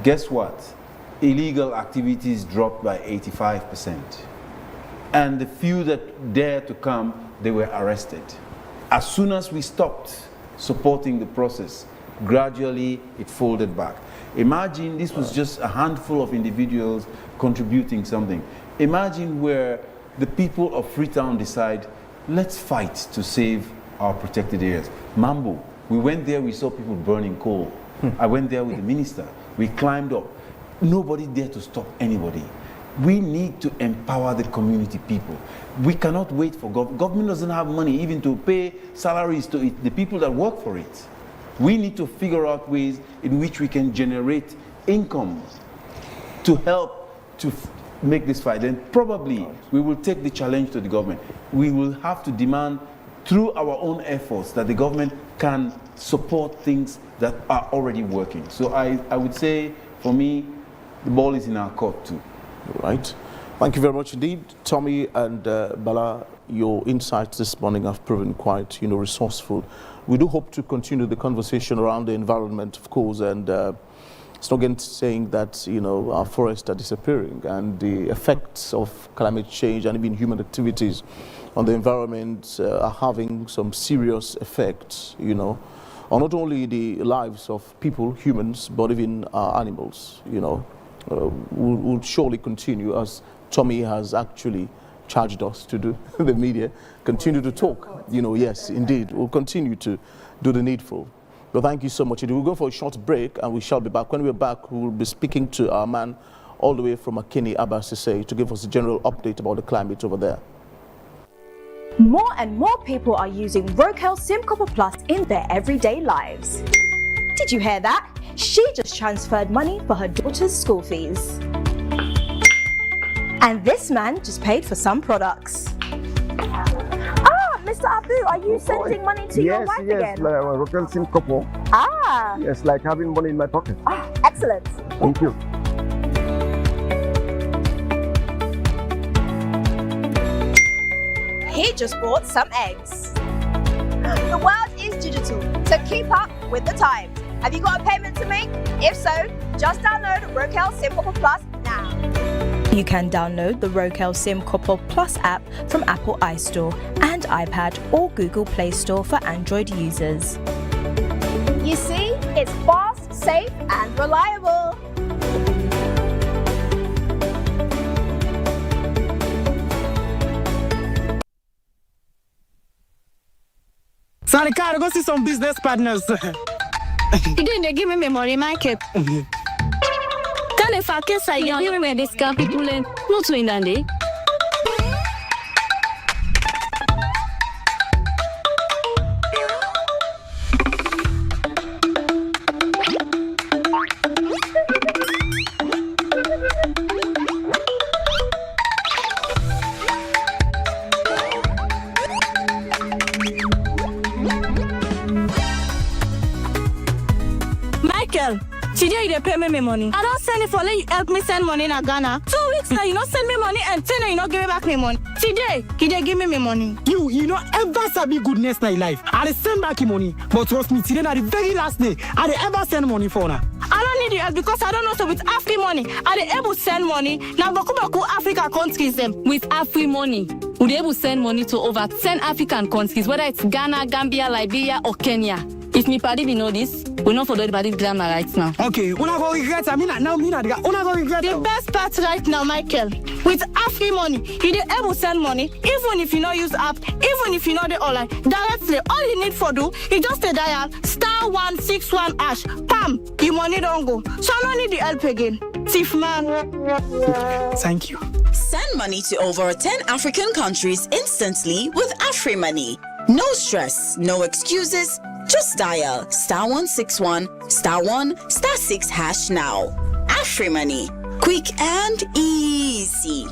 Guess what? Illegal activities dropped by 85%. And the few that dared to come, they were arrested. As soon as we stopped supporting the process, gradually it folded back. Imagine this was just a handful of individuals contributing something. Imagine where the people of Freetown decide, let's fight to save our protected areas. Mambo, we went there, we saw people burning coal. I went there with the minister. We climbed up. Nobody dared to stop anybody. We need to empower the community people. We cannot wait for government doesn't have money even to pay salaries to the people that work for it. We need to figure out ways in which we can generate income to help to make this fight. And probably we will take the challenge to the government. We will have to demand through our own efforts that the government can support things that are already working. So I would say, for me, the ball is in our court too. Right. Thank you very much indeed. Tommy and Bala, your insights this morning have proven quite, resourceful. We do hope to continue the conversation around the environment, of course, and it's not again saying that, our forests are disappearing and the effects of climate change and even human activities on the environment are having some serious effects, on not only the lives of people, humans, but even animals, will surely continue, as Tommy has actually charged us to do, the media, continue to talk. Yes, indeed, we'll continue to do the needful. But thank you so much. We'll go for a short break and we shall be back. When we're back, we will be speaking to our man all the way from Makeni, Abasise, to give us a general update about the climate over there. More and more people are using Wakeup SIM Copper Plus in their everyday lives. Did you hear that? She just transferred money for her daughter's school fees. And this man just paid for some products. Mr. Abu, are you sending money to your wife again? Yes, like a Wakeup SIM couple. Yes, like having money in my pocket. Excellent. Thank you. He just bought some eggs. The world is digital, so keep up with the times. Have you got a payment to make? If so, just download Wakeup SIM Copper Plus now. You can download the Wakeup SIM Copper Plus app from Apple iStore and iPad or Google Play Store for Android users. You see, it's fast, safe and reliable. Sorry, car, go see some business partners. You didn't give me memory, Michael. Can if I kiss I give me this car people in not to Indy. Today you pay me money. I don't send it for let you help me send money in Ghana. 2 weeks now you not send me money and 10 you not give me back me money. Today, he dey give me money. You know ever sabi goodness in life. I dey send back money, but trust me, today na the very last day I dey ever send money for now. I don't need your help because I don't know so with Afri money. I dey able send money. Now Baku Africa countries them. With Afri money, we dey able send money to over 10 African countries, whether it's Ghana, Gambia, Liberia, or Kenya. If me party we know this, we not for the party drama right now. Okay, una go regret. I mean, now me not. Una go regret. The best part right now, Michael, with Afri money, you dey able send money even if you not use app, even if you know the online directly. All you need for do is just a dial *161#. Pam, your money don't go. So I don't need the help again. Thief man. Thank you. Send money to over 10 African countries instantly with Afri money. No stress, no excuses. Just dial *161*1*6# now. Afri money, quick and easy.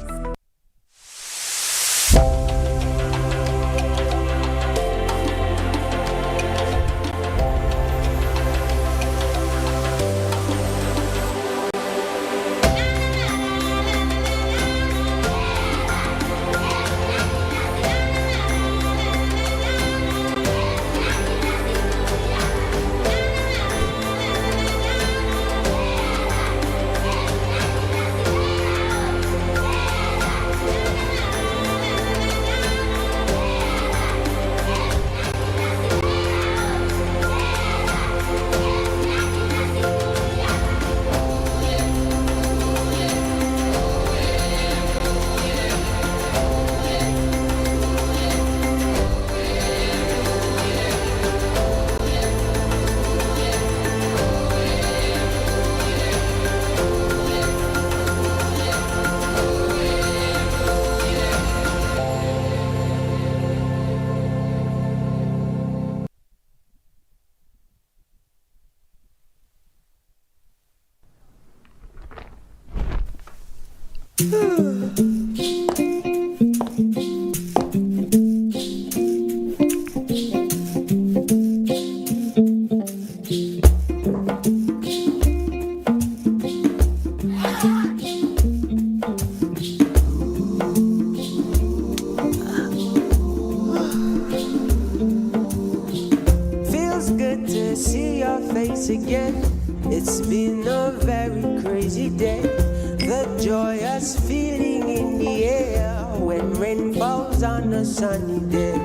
Feels good to see your face again. It's been a very crazy day. The joyous feeling in the air when rain falls on a sunny day.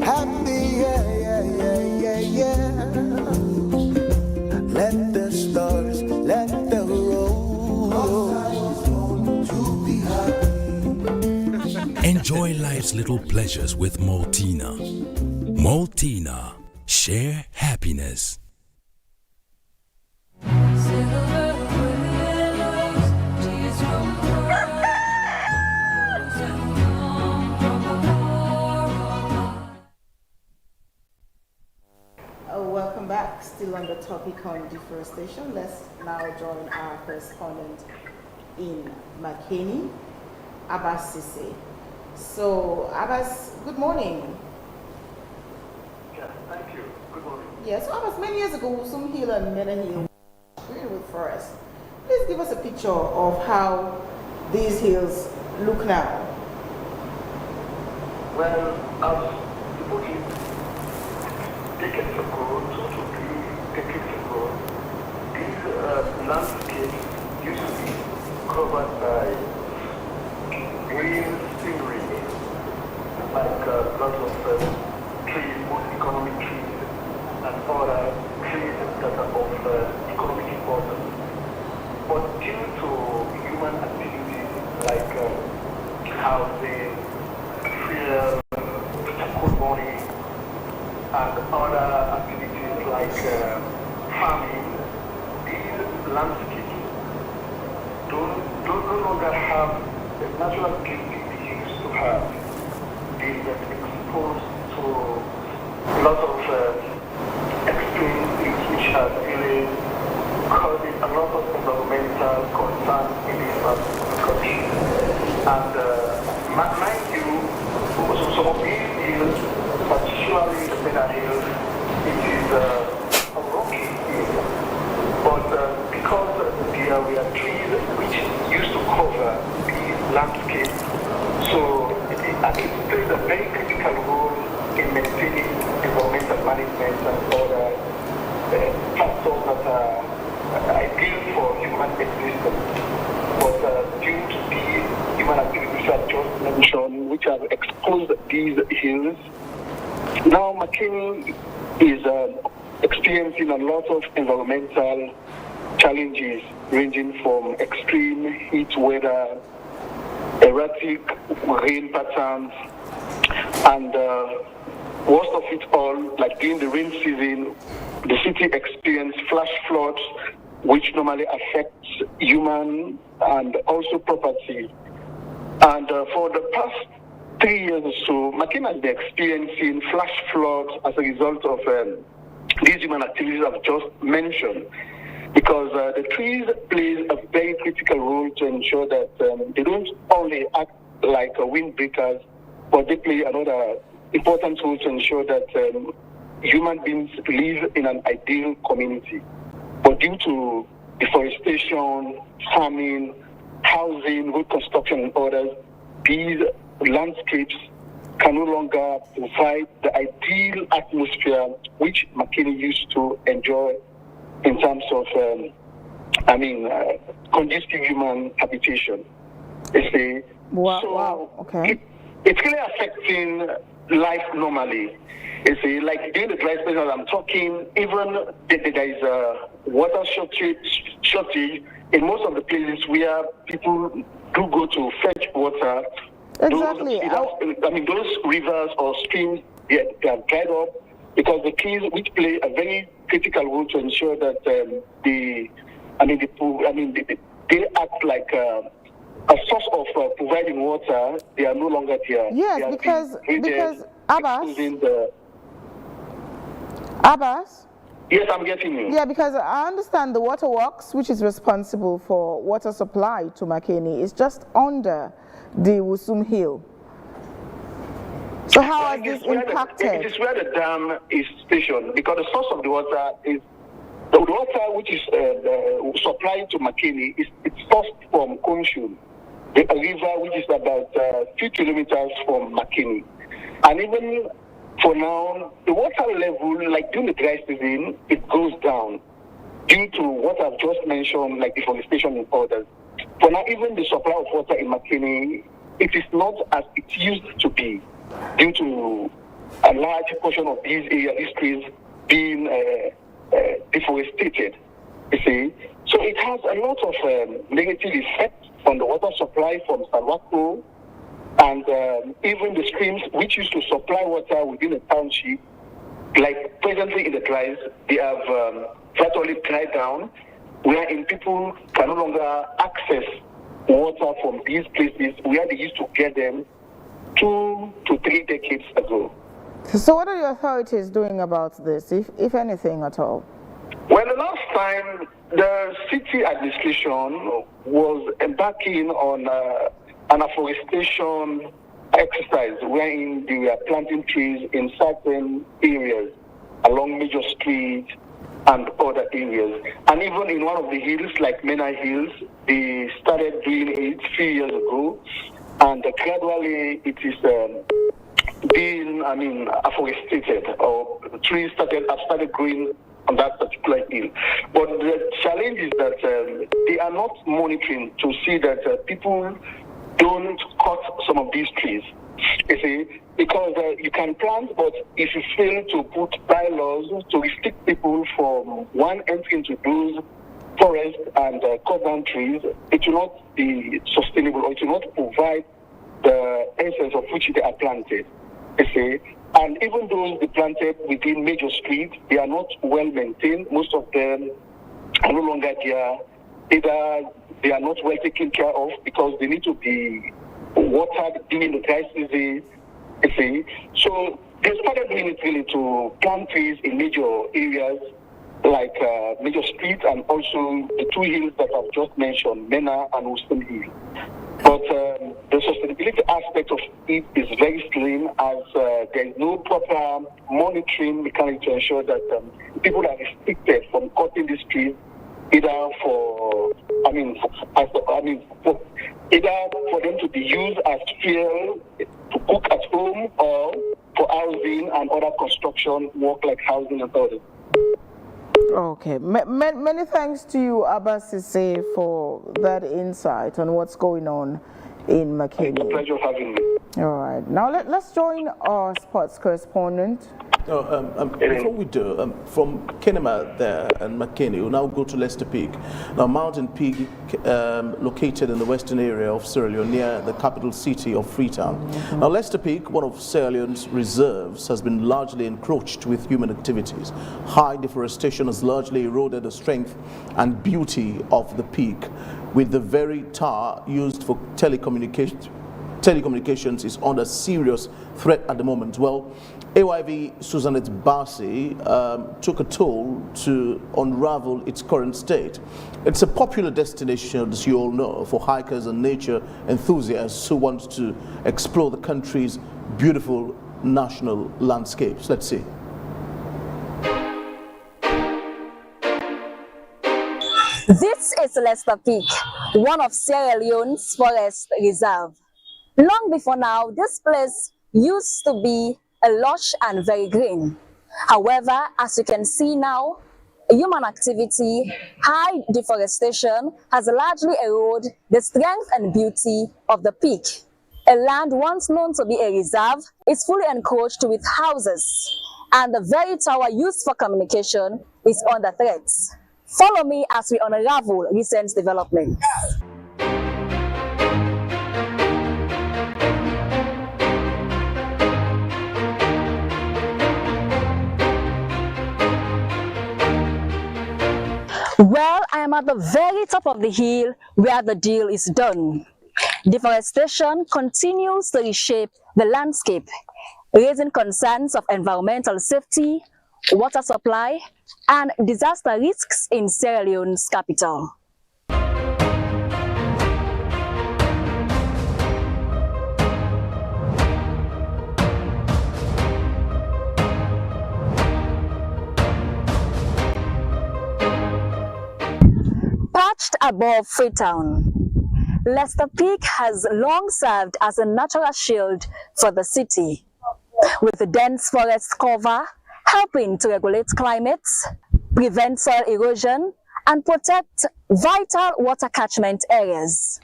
Happy, yeah. Let the stars, let the roll. Enjoy life's little pleasures with Maltina. Maltina. Share happiness. Welcome back. Still on the topic on deforestation. Let's now join our correspondent in Makeni, Abbas Sise. So, Abbas, good morning. Yeah, thank you. Good morning. Yeah, so Abbas, many years ago, Wusum Hill and Mena Hill green with forest. Please give us a picture of how these hills look now. Well, as you put it, decades ago, 2 to 3 decades ago, these landscapes used to be covered by green scenery, like lots of trees, most economic trees, and other trees that are of economic importance. But due to human activities like housing, fuel, Tacugama, and other activities like farming, these landscapes don't no longer have the natural beauty they used to have. They get exposed to lots of extreme things which are really causing a lot of environmental concerns in this part of the country. And mind you, some of these hills, particularly the Mena Hills, it is a rocky hill. But because there were trees which used to cover the landscape expose these hills. Now Makeni is experiencing a lot of environmental challenges ranging from extreme heat weather, erratic rain patterns, and worst of it all, like during the rain season, the city experiences flash floods, which normally affects human and also property. And for the past 3 years or so, Makeni has been experiencing flash floods as a result of these human activities I've just mentioned, because the trees play a very critical role to ensure that they don't only act like windbreakers, but they play another important role to ensure that human beings live in an ideal community. But due to deforestation, farming, housing, road construction, and others, these landscapes can no longer provide the ideal atmosphere which Makeni used to enjoy in terms of, conducive human habitation. You see? Wow. Okay. It's really affecting life normally. You see, like during the dry season I'm talking, even there is a water shortage in most of the places where people do go to fetch water. Exactly. Those rivers or streams, they are dried up because the trees, which play a very critical role to ensure that they act like a source of providing water. They are no longer there. Yes, because Abbas. Yes, I'm getting you. Yeah, because I understand the waterworks, which is responsible for water supply to Makeni, is just under the Wusum Hill. So how has this impacted? It is where the dam is stationed, because the source of the water is the water which is supplied to Makeni is sourced from Konshu, a river which is about 2 kilometers from Makeni. And even for now, the water level, like during the dry season, it goes down due to what I've just mentioned, like deforestation and others. For now, even the supply of water in Makeni, it is not as it used to be due to a large portion of these areas, these trees being deforested, you see. So it has a lot of negative effects on the water supply from Salwako, and even the streams which used to supply water within the township, like presently in the dries, they have gradually dried down, wherein people can no longer access water from these places where they used to get them 2 to 3 decades ago. So what are the authorities doing about this, if anything at all? Well, the last time the city administration was embarking on an afforestation exercise wherein they were planting trees in certain areas along major streets and other areas. And even in one of the hills, like Mena Hills, they started doing it 3 years ago, and gradually it is being, afforested, or trees have started growing on that particular hill. But the challenge is that they are not monitoring to see that people don't cut some of these trees. You see, because you can plant, but if you fail to put bylaws to restrict people from one entry into those forests and cut down trees, it will not be sustainable, or it will not provide the essence of which they are planted. You see, and even those they planted within major streets, they are not well maintained. Most of them are no longer there. Either they are not well taken care of because they need to be watered during the dry season. You see, so they started doing it really to plant trees in major areas like major streets, and also the 2 hills that I've just mentioned, Mena and Wuston Hill. But the sustainability aspect of it is very slim, as there is no proper monitoring mechanism to ensure that people are restricted from cutting these trees, either for them to be used as fuel to cook at home, or for housing and other construction work like housing and others. Okay, many thanks to you, Abbas for that insight on what's going on in Makeni. It's a pleasure having me. All right. Now let's join our sports correspondent. Before we do, from Kenema there and Makeni, we'll now go to Leicester Peak. Now, Mountain Peak, located in the western area of Sierra Leone, near the capital city of Freetown. Now, Leicester Peak, one of Sierra Leone's reserves, has been largely encroached with human activities. High deforestation has largely eroded the strength and beauty of the peak, with the very tar used for telecommunications is under serious threat at the moment. Well, AYV Susanette Bassi took a toll to unravel its current state. It's a popular destination, as you all know, for hikers and nature enthusiasts who want to explore the country's beautiful national landscapes. Let's see. This is Leicester Peak, one of Sierra Leone's forest reserve. Long before now, this place used to be lush and very green. However, as you can see now, human activity, high deforestation has largely eroded the strength and beauty of the peak. A land once known to be a reserve is fully encroached with houses, and the very tower used for communication is under threat. Follow me as we unravel recent developments. Well, I am at the very top of the hill where the deal is done. Deforestation continues to reshape the landscape, raising concerns of environmental safety, water supply, and disaster risks in Sierra Leone's capital. Perched above Freetown, Leicester Peak has long served as a natural shield for the city, with a dense forest cover helping to regulate climate, prevent soil erosion, and protect vital water catchment areas.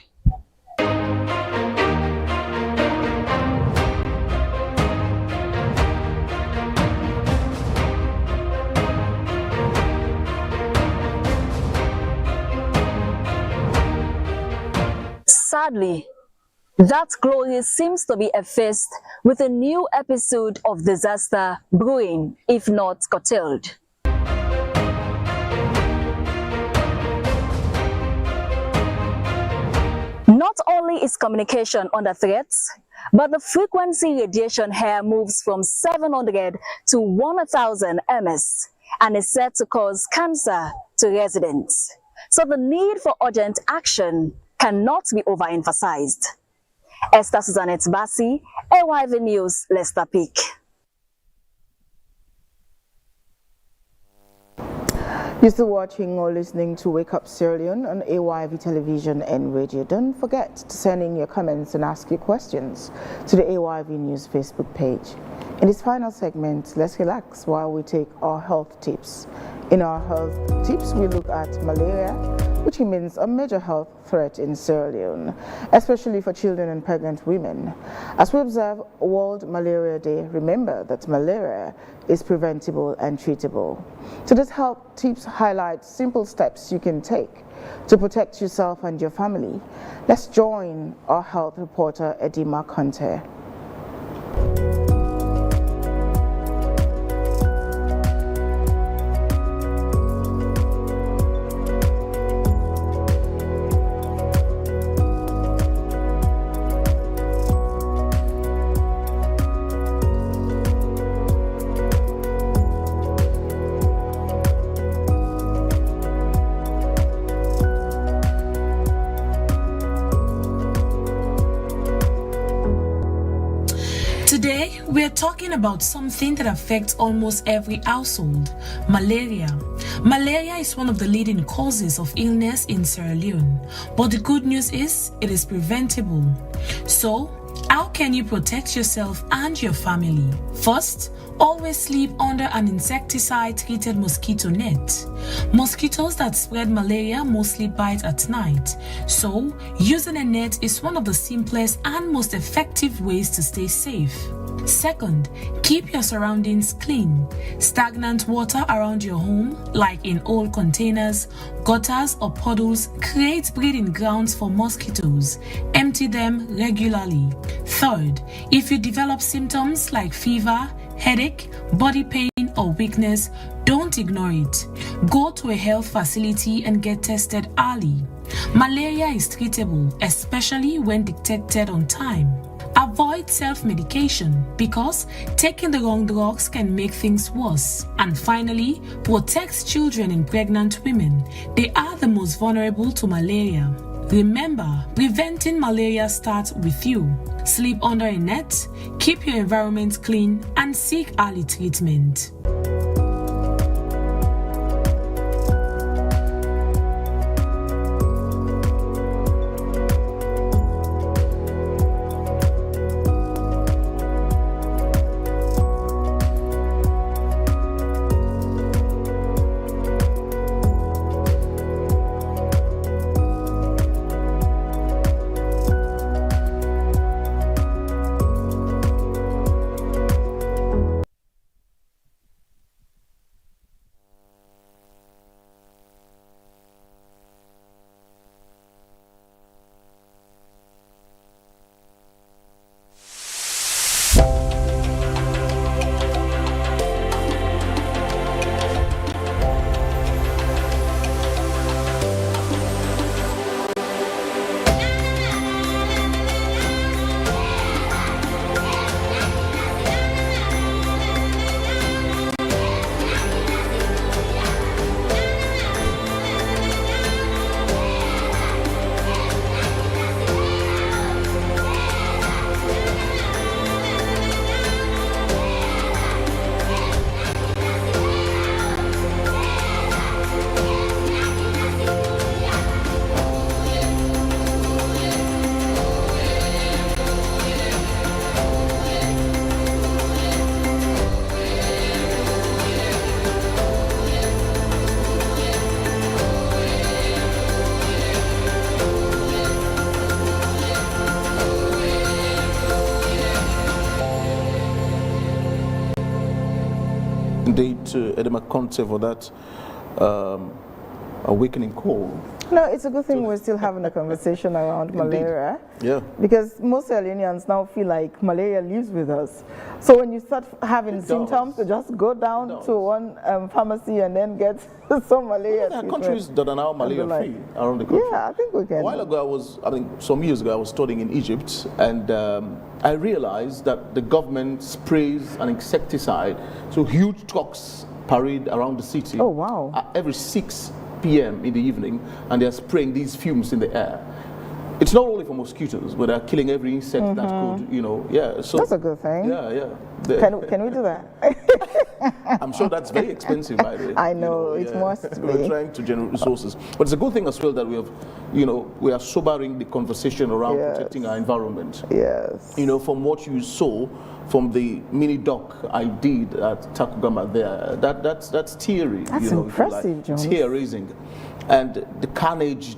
Sadly, that glory seems to be effaced with a new episode of disaster brewing, if not curtailed. Not only is communication under threat, but the frequency radiation here moves from 700 to 1,000 ms and is said to cause cancer to residents. So the need for urgent action cannot be overemphasized. Esther Susanette Bassi, AYV News, Leicester Peak. You're still watching or listening to Wake Up Sierra Leone on AYV television and radio. Don't forget to send in your comments and ask your questions to the AYV News Facebook page. In this final segment, let's relax while we take our health tips. In our health tips, we look at malaria, which remains a major health threat in Sierra Leone, especially for children and pregnant women. As we observe World Malaria Day, remember that malaria is preventable and treatable. So this health tips highlight simple steps you can take to protect yourself and your family. Let's join our health reporter, Edima Conte. Today, we're talking about something that affects almost every household: malaria. Malaria is one of the leading causes of illness in Sierra Leone, but the good news is it is preventable. So, How can you protect yourself and your family? First, always sleep under an insecticide-treated mosquito net. Mosquitoes that spread malaria mostly bite at night, so using a net is one of the simplest and most effective ways to stay safe. Second, keep your surroundings clean. Stagnant water around your home, like in old containers, gutters or puddles, creates breeding grounds for mosquitoes. Empty them regularly. Third, if you develop symptoms like fever, headache, body pain or weakness, don't ignore it. Go to a health facility and get tested early. Malaria is treatable, especially when detected on time. Avoid self-medication because taking the wrong drugs can make things worse. And finally, protect children and pregnant women. They are the most vulnerable to malaria. Remember, preventing malaria starts with you. Sleep under a net, keep your environment clean, and seek early treatment. Indeed, to Edema Conte for that awakening call. No, it's a good thing we're still having a conversation around malaria. Yeah. Because most Leoneans now feel like malaria lives with us. So when you start having symptoms, you just go down to one pharmacy and then get some malaria. There are countries that are now malaria free around the country. Yeah, I think we can. A while ago, some years ago, I was studying in Egypt, and I realized that the government sprays an insecticide, so huge trucks parade around the city. Oh, wow. Every 6 p.m. in the evening, and they're spraying these fumes in the air. It's not only for mosquitoes, but they're killing every insect that could, yeah. So that's a good thing. Yeah, yeah. Can we do that? I'm sure that's very expensive, by the way. I know, it must be. We're trying to generate resources. But it's a good thing as well that we have, we are sobering the conversation around protecting our environment. Yes. From what you saw from the mini doc I did at Tacugama there, that's teary. That's impressive, John. Tear raising. And the carnage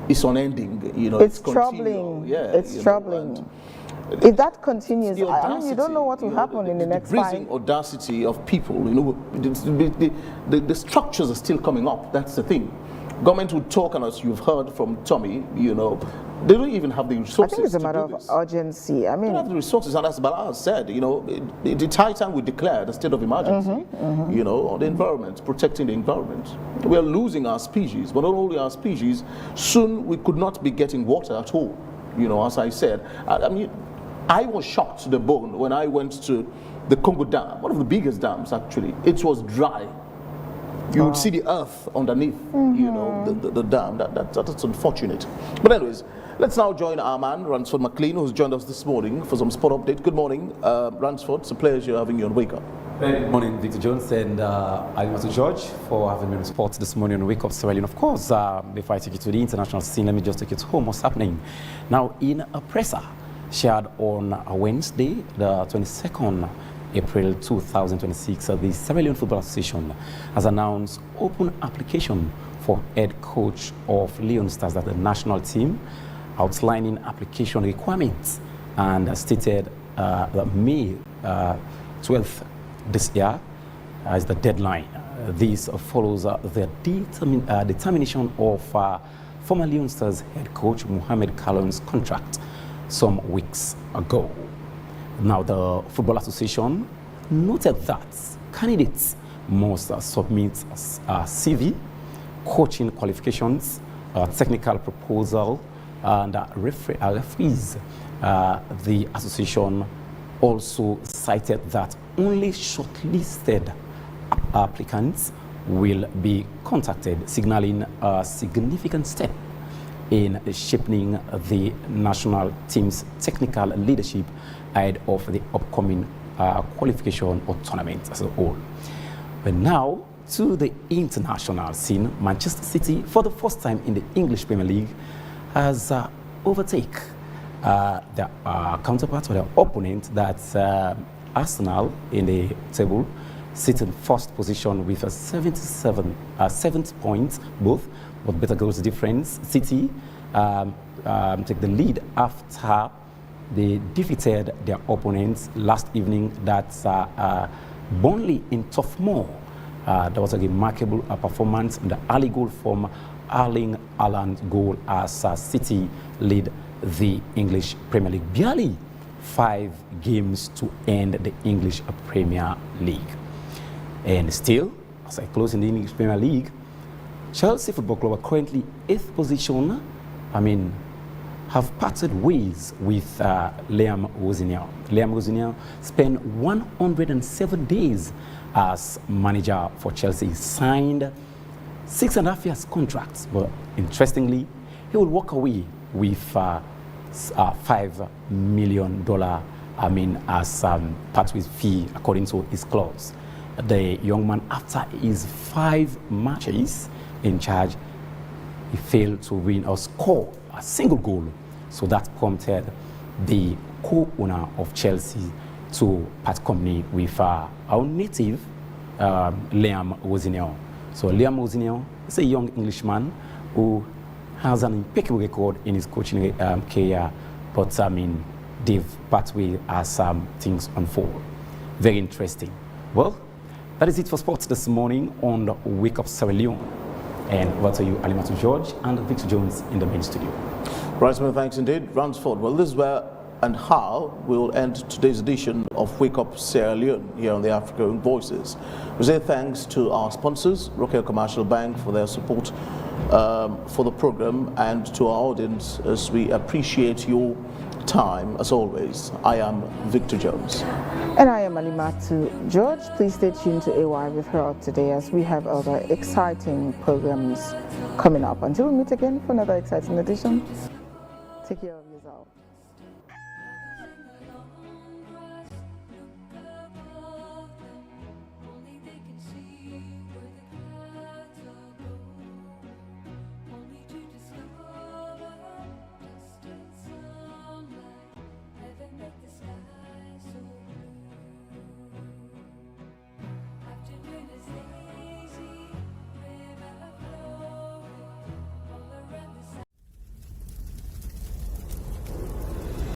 is unending. It's troubling. Yeah, it's troubling. If that continues, I mean, you don't know what will happen in the next 5 years. The audacity of people, the structures are still coming up. That's the thing. Government will talk, and as you've heard from Tommy, they don't even have the resources. I think it's a matter of urgency. I mean, they don't have the resources, and as Bala said, the Titan will declare the state of emergency. On the environment, protecting the environment. We are losing our species, but not only our species. Soon we could not be getting water at all. As I said, I was shocked to the bone when I went to the Congo Dam, one of the biggest dams actually. It was dry. You would see the earth underneath, the dam. That's unfortunate. But anyways, let's now join our man, Ransford McLean, who's joined us this morning for some sport update. Good morning, Ransford. It's a pleasure having you on Wake Up. Good morning, Victor Jones, and I'm to George for having me on sports this morning on Wake Up Sierra Leone. Of course, before I take you to the international scene, let me just take you to home. What's happening now in a presser? shared on Wednesday, the 22nd April 2026, the Sierra Leone Football Association has announced open application for head coach of Leone Stars, at the national team, outlining application requirements, and stated that May 12th this year is the deadline. This follows the determination of former Leone Stars head coach Mohamed Kalon's contract some weeks ago. Now, the Football Association noted that candidates must submit CV, coaching qualifications, technical proposal, and referees. The association also cited that only shortlisted applicants will be contacted, signaling a significant step in shaping the national team's technical leadership ahead of the upcoming qualification or tournament as a whole. But now, to the international scene, Manchester City, for the first time in the English Premier League, has overtaken their counterpart or their opponent, that's Arsenal, in the table, sitting first position with a 7 points both, but better goals difference. City take the lead after they defeated their opponents last evening. That's Burnley in Toughmoor. There was a remarkable performance in the early goal from Erling Haaland's goal as City lead the English Premier League. Barely 5 games to end the English Premier League. And still, as I close in the English Premier League, Chelsea Football Club are currently 8th position. Have parted ways with Liam Rosenior. Liam Rosenior spent 107 days as manager for Chelsea. He signed 6.5 years contract, but interestingly, he will walk away with $5 million. As part with fee, according to his clause. The young man, after his 5 matches in charge, he failed to win or score a single goal. So that prompted the co-owner of Chelsea to part company with our native Liam Rosenior. So Liam Rosenior is a young Englishman who has an impeccable record in his coaching career, but they've part way as things unfold. Very interesting. Well, that is it for sports this morning on the Wake Up Sierra Leone. And over to you, Alimatu George and Victor Jones in the main studio. Right, well, thanks indeed. Ransford. Well, this is where and how we will end today's edition of Wake Up Sierra Leone here on the African Voices. We say thanks to our sponsors, Rokel Commercial Bank, for their support for the program, and to our audience as we appreciate your time as always. I am Victor Jones. And I am Alimatu George. Please stay tuned to AY with Herald today as we have other exciting programs coming up. Until we meet again for another exciting edition, take care of you.